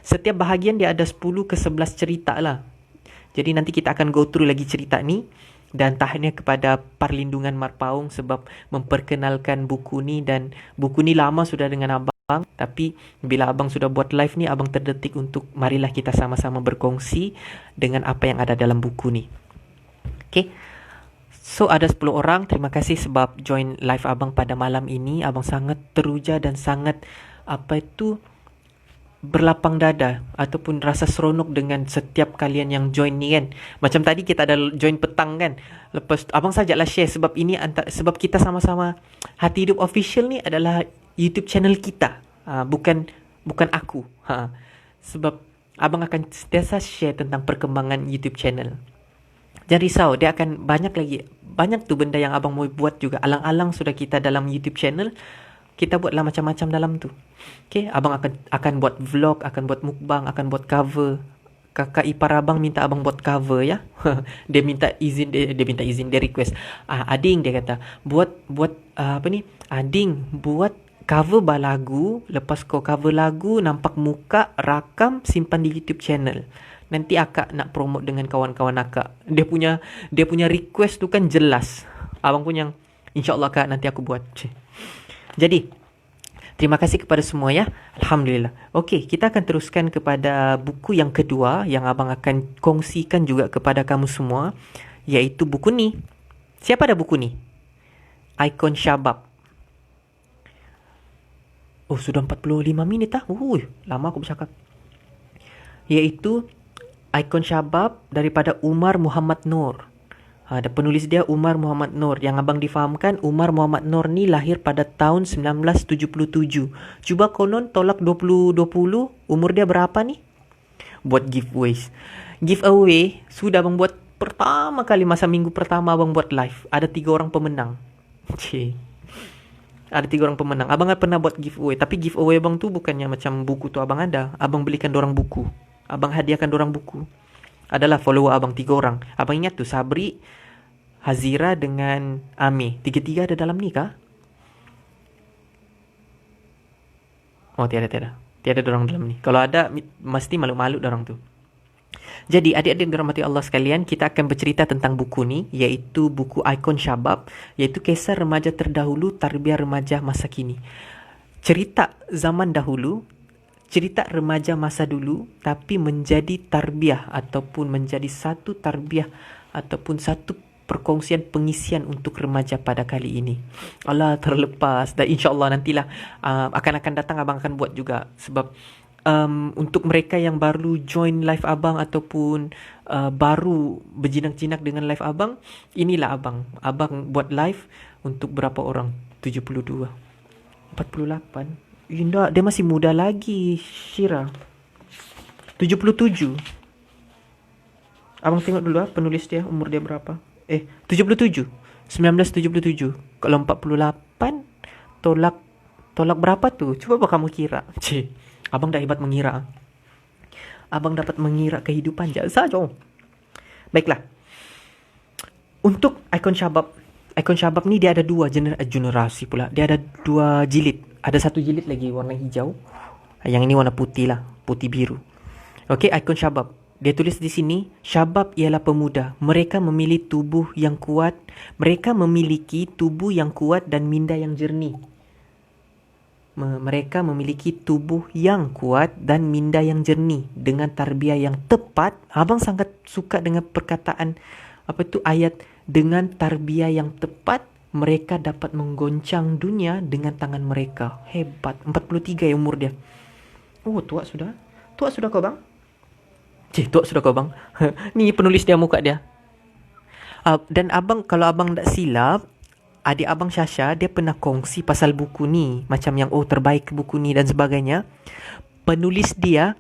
setiap bahagian dia ada 10 ke 11 cerita lah. Jadi nanti kita akan go through lagi cerita ni. Dan tahniah kepada Perlindungan Marpaung sebab memperkenalkan buku ni. Dan buku ni lama sudah dengan abang. Tapi bila abang sudah buat live ni, abang terdetik untuk marilah kita sama-sama berkongsi dengan apa yang ada dalam buku ni. Okay. So ada 10 orang. Terima kasih sebab join live abang pada malam ini. Abang sangat teruja dan sangat berlapang dada ataupun rasa seronok dengan setiap kalian yang join ni kan. Macam tadi kita ada join petang kan. Lepas abang sajalah share sebab ini sebab kita sama-sama Hati Hidup Official ni adalah YouTube channel kita. Bukan aku. Sebab abang akan sentiasa share tentang perkembangan YouTube channel. Jangan risau, dia akan banyak lagi. Banyak tu benda yang abang mau buat juga. Alang-alang sudah kita dalam YouTube channel, kita buatlah macam-macam dalam tu. Okay, abang akan buat vlog, akan buat mukbang, akan buat cover. Kakak ipar abang minta abang buat cover ya. Dia minta izin, dia minta izin, dia request. Ading, dia kata, buat apa ni? Ading, buat cover lagu. Lepas kau cover lagu, nampak muka, rakam, simpan di YouTube channel. Nanti akak nak promote dengan kawan-kawan akak. Dia punya request tu kan jelas. Abang pun yang, InsyaAllah kak, nanti aku buat. Jadi, terima kasih kepada semua ya. Alhamdulillah. Okey, kita akan teruskan kepada buku yang kedua yang abang akan kongsikan juga kepada kamu semua, iaitu buku ni. Siapa ada buku ni? Ikon Syabab. Oh, sudah 45 minit dah. Lama aku bercakap. Iaitu Ikon Syabab daripada Umar Muhammad Nur. Ada penulis dia Umar Muhammad Nur. Yang abang difahamkan, Umar Muhammad Nur ni lahir pada tahun 1977. Cuba konon tolak 2020, umur dia berapa nih? Buat giveaways. Giveaway sudah abang buat pertama kali masa minggu pertama abang buat live. Ada 3 orang pemenang. Ada 3 orang pemenang. Abang kan pernah buat giveaway. Tapi giveaway abang tu bukannya macam buku tu abang ada. Abang belikan dorang buku. Abang hadiahkan dorang buku. Adalah follower abang 3 orang. Abang ingat tu Sabri, Hazira dengan Ami. 3-3 ada dalam ni kah? Oh, tiada. Tiada dorang dalam ni. Kalau ada, mesti malu-malu dorang tu. Jadi, adik-adik dirahmati Allah sekalian, kita akan bercerita tentang buku ni, iaitu buku Ikon Syabab, iaitu kisah remaja terdahulu, tarbiyah remaja masa kini. Cerita zaman dahulu, cerita remaja masa dulu, tapi menjadi tarbiyah ataupun menjadi satu tarbiyah ataupun satu perkongsian pengisian untuk remaja pada kali ini. Allah terlepas, dan insyaAllah nantilah akan datang abang akan buat juga. Sebab untuk mereka yang baru join live abang ataupun baru berjinak-jinak dengan live abang, inilah abang buat live untuk berapa orang? 72, 48. Indah, dia masih muda lagi, Syira. 77. Abang tengok dulu penulis dia, umur dia berapa? 77. 1977. Kalau 48, tolak berapa tu? Cuba kamu kira. Abang dah hebat mengira. Abang dapat mengira kehidupan saja. Baiklah. Untuk Ikon Syabab ni dia ada 2 generasi pula. Dia ada 2 jilid. Ada 1 jilid lagi warna hijau. Yang ini warna putih lah, putih biru. Okey, Ikon Syabab. Dia tulis di sini, Syabab ialah pemuda. Mereka memilih tubuh yang kuat. Mereka memiliki tubuh yang kuat dan minda yang jernih. Mereka memiliki tubuh yang kuat dan minda yang jernih dengan tarbiyah yang tepat. Abang sangat suka dengan perkataan ayat, dengan tarbiyah yang tepat mereka dapat menggoncang dunia dengan tangan mereka. Hebat. 43 ya umur dia. Oh, tua sudah. Tua sudah kau bang? Tua sudah kau bang. Ni penulis dia, muka dia. Dan abang, kalau abang tak silap, adik abang Syasha, dia pernah kongsi pasal buku ni. Macam yang terbaik buku ni dan sebagainya. Penulis dia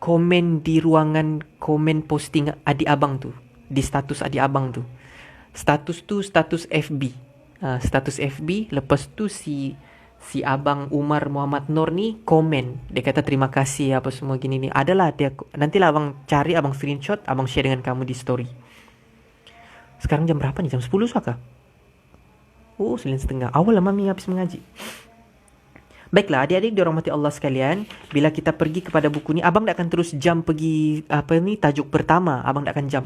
komen di ruangan komen posting adik abang tu. Di status adik abang tu. Status tu status FB. Status FB. Lepas tu si abang Umar Muhammad Nur ni komen. Dia kata terima kasih apa semua gini ni. Adalah dia, nantilah abang cari, abang screenshot, abang share dengan kamu di story. Sekarang jam berapa ni? Jam 10 suaka? 9:30. Awal lah mami habis mengaji. Baiklah, adik-adik dirahmati Allah sekalian, bila kita pergi kepada buku ni, abang tak akan terus jam pergi tajuk pertama. Abang tak akan jam.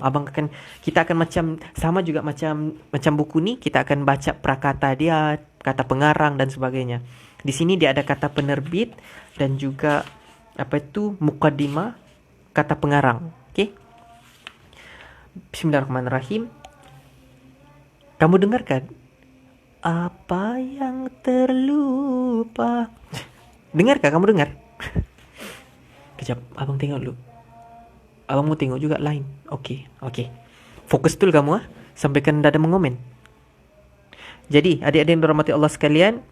Kita akan macam sama juga macam buku ni, kita akan baca prakata dia, kata pengarang dan sebagainya. Di sini dia ada kata penerbit dan juga mukaddimah, kata pengarang. Okey. Bismillahirrahmanirrahim. Kamu dengarkan? Apa yang terlupa? Dengarkah? Kamu dengar? Kejap, abang tengok dulu. Abang mau tengok juga lain. Okey. Fokus dulu kamu sampaikan dah ada mengomen. Jadi, adik-adik yang dirahmati Allah sekalian,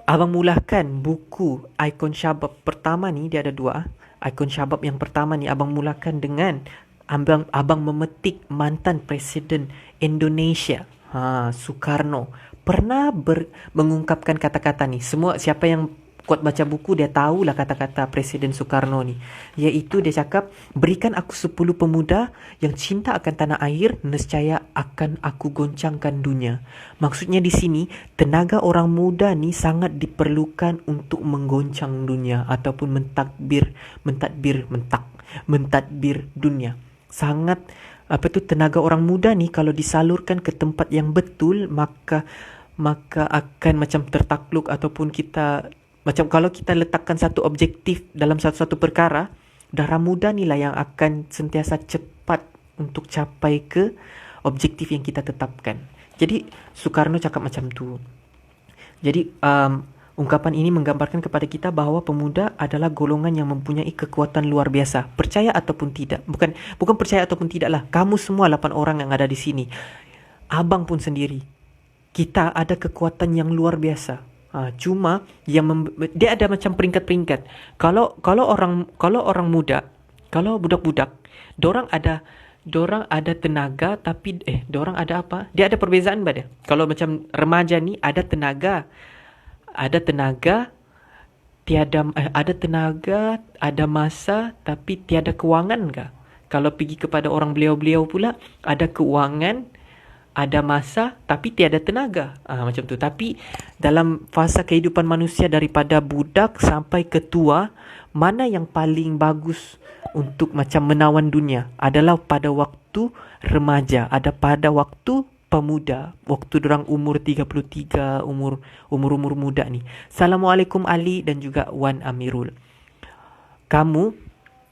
abang mulakan buku Ikon Syabab pertama ni, dia ada 2. Ikon Syabab yang pertama ni abang mulakan dengan abang memetik mantan Presiden Indonesia, Soekarno, pernah mengungkapkan kata-kata ni. Semua siapa yang kuat baca buku dia tahulah kata-kata Presiden Soekarno ni, iaitu dia cakap, berikan aku 10 pemuda yang cinta akan tanah air, nescaya akan aku goncangkan dunia. Maksudnya di sini tenaga orang muda ni sangat diperlukan untuk menggoncang dunia ataupun mentadbir dunia. Sangat tenaga orang muda ni kalau disalurkan ke tempat yang betul, maka akan macam tertakluk, ataupun kita macam kalau kita letakkan satu objektif dalam satu perkara, darah muda ni lah yang akan sentiasa cepat untuk capai ke objektif yang kita tetapkan. Jadi Soekarno cakap macam tu. Jadi ungkapan ini menggambarkan kepada kita bahawa pemuda adalah golongan yang mempunyai kekuatan luar biasa. Percaya ataupun tidak. Bukan percaya ataupun tidak lah. Kamu semua 8 orang yang ada di sini, abang pun sendiri, kita ada kekuatan yang luar biasa. Cuma dia ada macam peringkat-peringkat. Kalau orang muda, kalau budak-budak, dorang ada tenaga, tapi dorang ada apa? Dia ada perbezaan pada. Kalau macam remaja ni ada tenaga, ada masa tapi tiada kewangan kah? Kalau pergi kepada orang beliau-beliau pula, ada kewangan, ada masa tapi tiada tenaga, macam tu. Tapi dalam fasa kehidupan manusia daripada budak sampai ke tua, mana yang paling bagus untuk macam menawan dunia adalah pada waktu remaja, ada pada waktu pemuda, waktu dorang umur 33, umur muda ni. Assalamualaikum Ali dan juga Wan Amirul. Kamu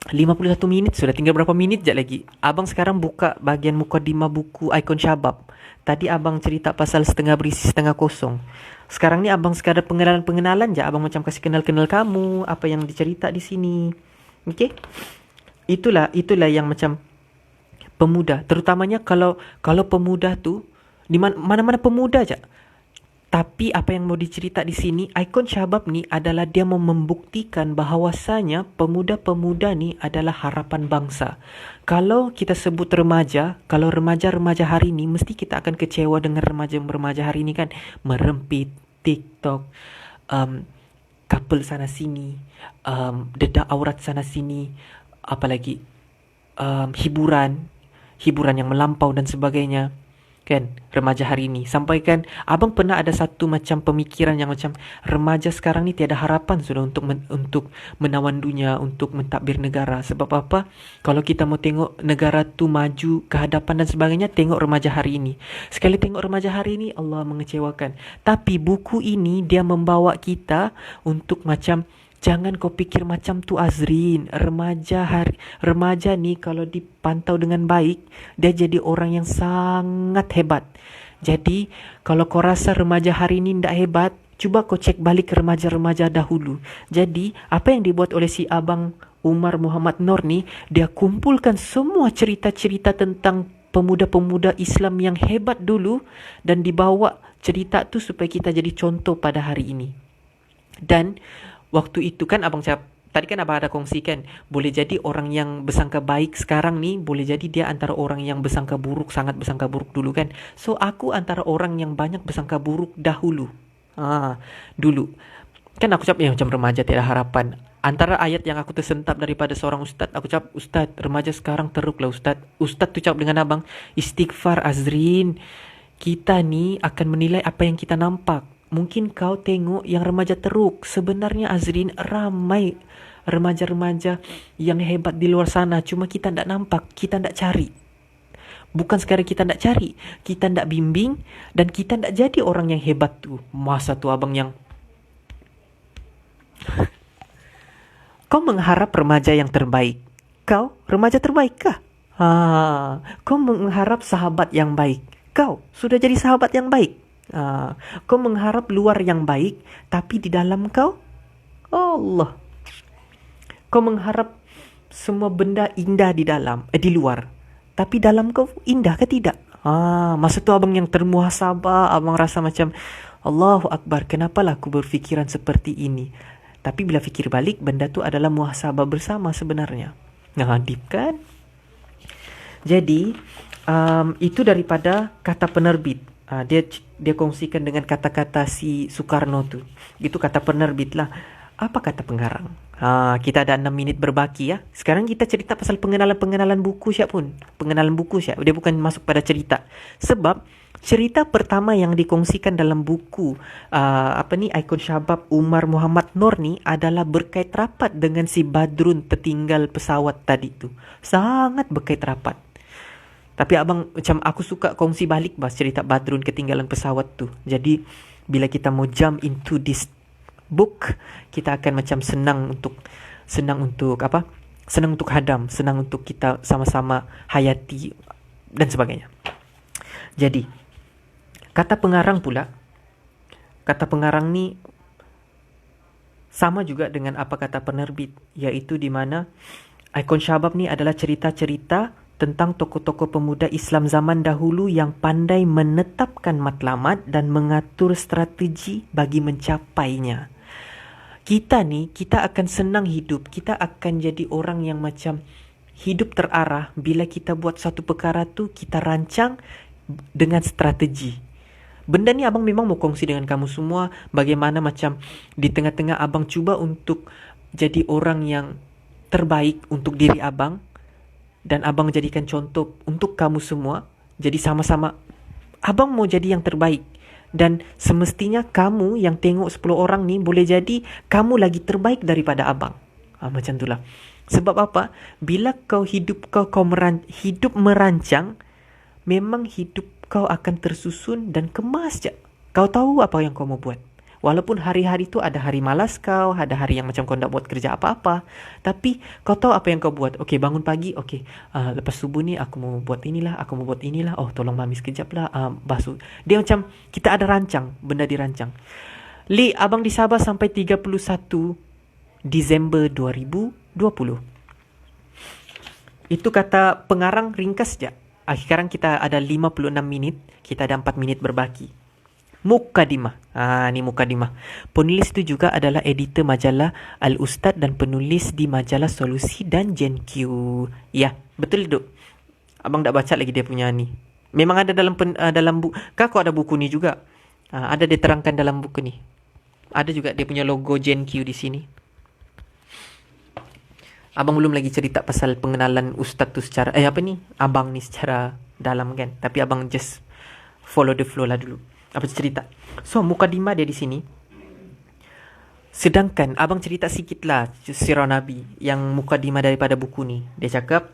51 minit sudah, tinggal berapa minit je lagi. Abang sekarang buka bahagian mukadimah buku Ikon Syabab. Tadi abang cerita pasal setengah berisi setengah kosong. Sekarang ni abang sekadar pengenalan je. Abang macam kasih kenal kamu, apa yang dicerita di sini. Okey? Itulah yang macam pemuda. Terutamanya kalau pemuda tu di mana-mana pemuda je. Tapi apa yang mau dicerita di sini, Ikon Syabab ni adalah dia mau membuktikan bahawasanya pemuda-pemuda ni adalah harapan bangsa. Kalau kita sebut remaja, kalau remaja-remaja hari ni, mesti kita akan kecewa dengan remaja-remaja hari ni kan. Merempit, TikTok, couple sana sini, dedak aurat sana sini, apalagi hiburan yang melampau dan sebagainya. Kan, remaja hari ni. Sampaikan, abang pernah ada satu macam pemikiran yang macam remaja sekarang ni tiada harapan sudah untuk menawan dunia, untuk mentadbir negara. Sebab apa? Kalau kita mau tengok negara tu maju ke hadapan dan sebagainya, tengok remaja hari ini. Sekali tengok remaja hari ini, Allah mengecewakan. Tapi buku ini dia membawa kita untuk macam, jangan kau pikir macam tu Azrin. Remaja ni kalau dipantau dengan baik, dia jadi orang yang sangat hebat. Jadi kalau kau rasa remaja hari ni tidak hebat, cuba kau cek balik remaja-remaja dahulu. Jadi apa yang dibuat oleh si abang Umar Muhammad Nur ni, dia kumpulkan semua cerita-cerita tentang pemuda-pemuda Islam yang hebat dulu, dan dibawa cerita tu supaya kita jadi contoh pada hari ini. Dan waktu itu kan abang cakap, tadi kan abang ada kongsikan, boleh jadi orang yang bersangka baik sekarang ni, boleh jadi dia antara orang yang bersangka buruk, sangat bersangka buruk dulu kan. So aku antara orang yang banyak bersangka buruk dahulu. Dulu. Kan aku cakap, macam remaja tiada harapan. Antara ayat yang aku tersentap daripada seorang ustaz, aku cakap, Ustaz, remaja sekarang teruklah Ustaz. Ustaz tu cakap dengan abang, istighfar Azrin. Kita ni akan menilai apa yang kita nampak. Mungkin kau tengok yang remaja teruk. Sebenarnya Azrin, ramai remaja-remaja yang hebat di luar sana. Cuma kita tak nampak, kita tak cari. Bukan sekadar kita tak cari, kita tak bimbing, dan kita tak jadi orang yang hebat tu. Masa tu abang yang kau mengharap remaja yang terbaik. Kau remaja terbaik kah? Kau mengharap sahabat yang baik. Kau sudah jadi sahabat yang baik. Kau mengharap luar yang baik, tapi di dalam kau, Allah, kau mengharap semua benda indah di dalam, di luar, tapi dalam kau indah ke tidak? Masa tu abang yang termuhasabah, abang rasa macam, Allahu Akbar, kenapalah aku berfikiran seperti ini? Tapi bila fikir balik, benda tu adalah muhasabah bersama sebenarnya. Deep kan? Jadi itu daripada kata penerbit. Dia kongsikan dengan kata-kata si Soekarno tu. Itu kata penerbit lah. Apa kata pengarang? Kita ada 6 minit berbaki ya. Sekarang kita cerita pasal pengenalan-pengenalan buku siap pun. Pengenalan buku siap. Dia bukan masuk pada cerita. Sebab cerita pertama yang dikongsikan dalam buku Ikon Syabab Umar Muhammad Noor ni adalah berkait rapat dengan si Badrun tertinggal pesawat tadi tu. Sangat berkait rapat. Tapi abang macam aku suka kongsi balik cerita Badrun ketinggalan pesawat tu. Jadi bila kita mau jump into this book, kita akan macam senang untuk hadam, senang untuk kita sama-sama hayati dan sebagainya. Jadi kata pengarang ni sama juga dengan apa kata penerbit, iaitu di mana Ikon Syabab ni adalah cerita-cerita tentang tokoh-tokoh pemuda Islam zaman dahulu yang pandai menetapkan matlamat dan mengatur strategi bagi mencapainya. Kita akan senang hidup. Kita akan jadi orang yang macam hidup terarah bila kita buat satu perkara tu, kita rancang dengan strategi. Benda ni abang memang mau kongsi dengan kamu semua, bagaimana macam di tengah-tengah abang cuba untuk jadi orang yang terbaik untuk diri abang, dan abang jadikan contoh untuk kamu semua. Jadi sama-sama abang mau jadi yang terbaik. Dan semestinya kamu yang tengok 10 orang ni boleh jadi kamu lagi terbaik daripada abang. Macam itulah. Sebab apa? Bila kau hidup merancang, memang hidup kau akan tersusun dan kemas je. Kau tahu apa yang kau mau buat. Walaupun hari-hari tu ada hari malas kau, ada hari yang macam kau tak buat kerja apa-apa, tapi kau tahu apa yang kau buat. Okey, bangun pagi, lepas subuh ni aku mau buat inilah, oh tolong mami sekejap lah, basuh. Dia macam kita ada rancang, benda dirancang. Abang di Sabah sampai 31 Disember 2020. Itu kata pengarang ringkas je. Sekarang kita ada 56 minit, kita ada 4 minit berbaki. Mukadimah. Ni mukadimah. Penulis itu juga adalah editor majalah Al-Ustad dan penulis di majalah Solusi dan Gen Q. Ya, betul duk. Abang tak baca lagi dia punya ni. Memang ada dalam buku. Kau ada buku ni juga. Ada diterangkan dalam buku ni. Ada juga dia punya logo Gen Q di sini. Abang belum lagi cerita pasal pengenalan Ustad tu secara abang ni secara dalam kan. Tapi abang just follow the flow lah dulu. Apa cerita? So, mukadimah dia di sini. Sedangkan abang cerita sikit lah sirah Nabi yang mukadimah daripada buku ni. Dia cakap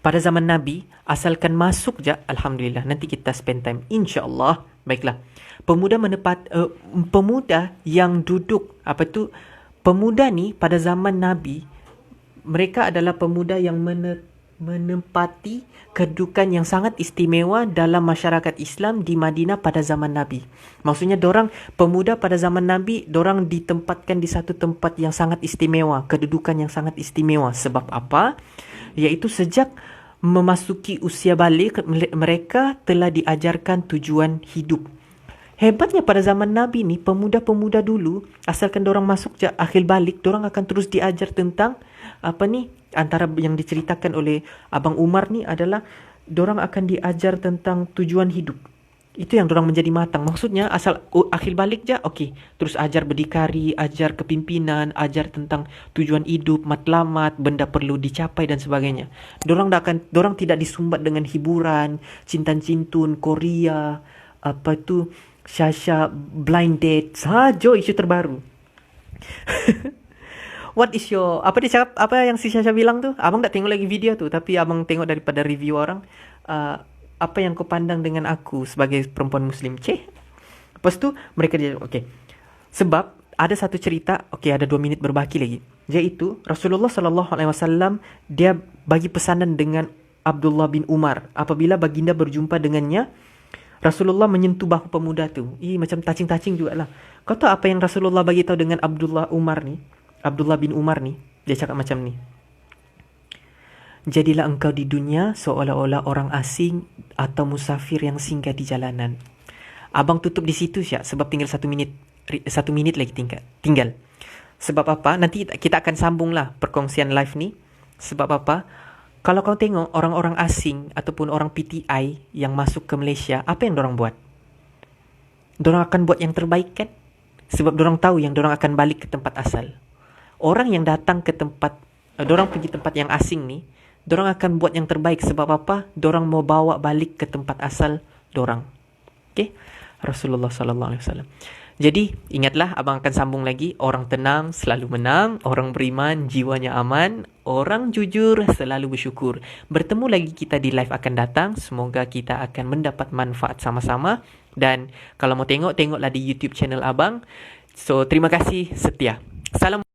pada zaman Nabi, asalkan masuk je, Alhamdulillah, nanti kita spend time, InsyaAllah. Baiklah. Pemuda yang duduk, pemuda ni pada zaman Nabi, mereka adalah pemuda yang menempati kedudukan yang sangat istimewa dalam masyarakat Islam di Madinah pada zaman Nabi. Maksudnya pemuda pada zaman Nabi, dorang ditempatkan di satu tempat yang sangat istimewa, kedudukan yang sangat istimewa. Sebab apa? Iaitu sejak memasuki usia balik, mereka telah diajarkan tujuan hidup. Hebatnya pada zaman Nabi ni, pemuda-pemuda dulu, asalkan dorang masuk je akhir balik, dorang akan terus diajar tentang antara yang diceritakan oleh Abang Umar ni adalah dorang akan diajar tentang tujuan hidup. Itu yang dorang menjadi matang. Maksudnya asal akhir balik je, terus ajar berdikari, ajar kepimpinan, ajar tentang tujuan hidup, matlamat, benda perlu dicapai dan sebagainya. Dorang tidak disumbat dengan hiburan, cintan-cintun, Korea, Syasha, blind date, saja isu terbaru. What is your... Apa yang si Syasha bilang tu? Abang tak tengok lagi video tu, tapi abang tengok daripada review orang. Apa yang kau pandang dengan aku sebagai perempuan Muslim? Lepas tu, mereka dia... Sebab ada satu cerita, ada 2 minit berbaki lagi. Iaitu, Rasulullah SAW, dia bagi pesanan dengan Abdullah bin Umar. Apabila baginda berjumpa dengannya, Rasulullah menyentuh bahu pemuda tu. Macam touching-touching jugalah. Kau tahu apa yang Rasulullah bagi tahu dengan Abdullah bin Umar ni? Dia cakap macam ni. Jadilah engkau di dunia seolah-olah orang asing atau musafir yang singgah di jalanan. Abang tutup di situ sebab tinggal 1 minit. 1 minit lagi tinggal. Sebab apa? Nanti kita akan sambunglah perkongsian live ni. Sebab apa? Kalau kau tengok orang-orang asing ataupun orang PTI yang masuk ke Malaysia, apa yang dorang buat? Dorang akan buat yang terbaik kan? Sebab dorang tahu yang dorang akan balik ke tempat asal. Orang yang datang ke tempat, dorang pergi tempat yang asing ni, dorang akan buat yang terbaik. Sebab apa? Dorang mau bawa balik ke tempat asal dorang. Okay? Rasulullah SAW. Jadi, ingatlah abang akan sambung lagi. Orang tenang selalu menang. Orang beriman jiwanya aman. Orang jujur selalu bersyukur. Bertemu lagi kita di live akan datang. Semoga kita akan mendapat manfaat sama-sama. Dan kalau mau tengok, tengoklah di YouTube channel abang. So, terima kasih setia. Salam.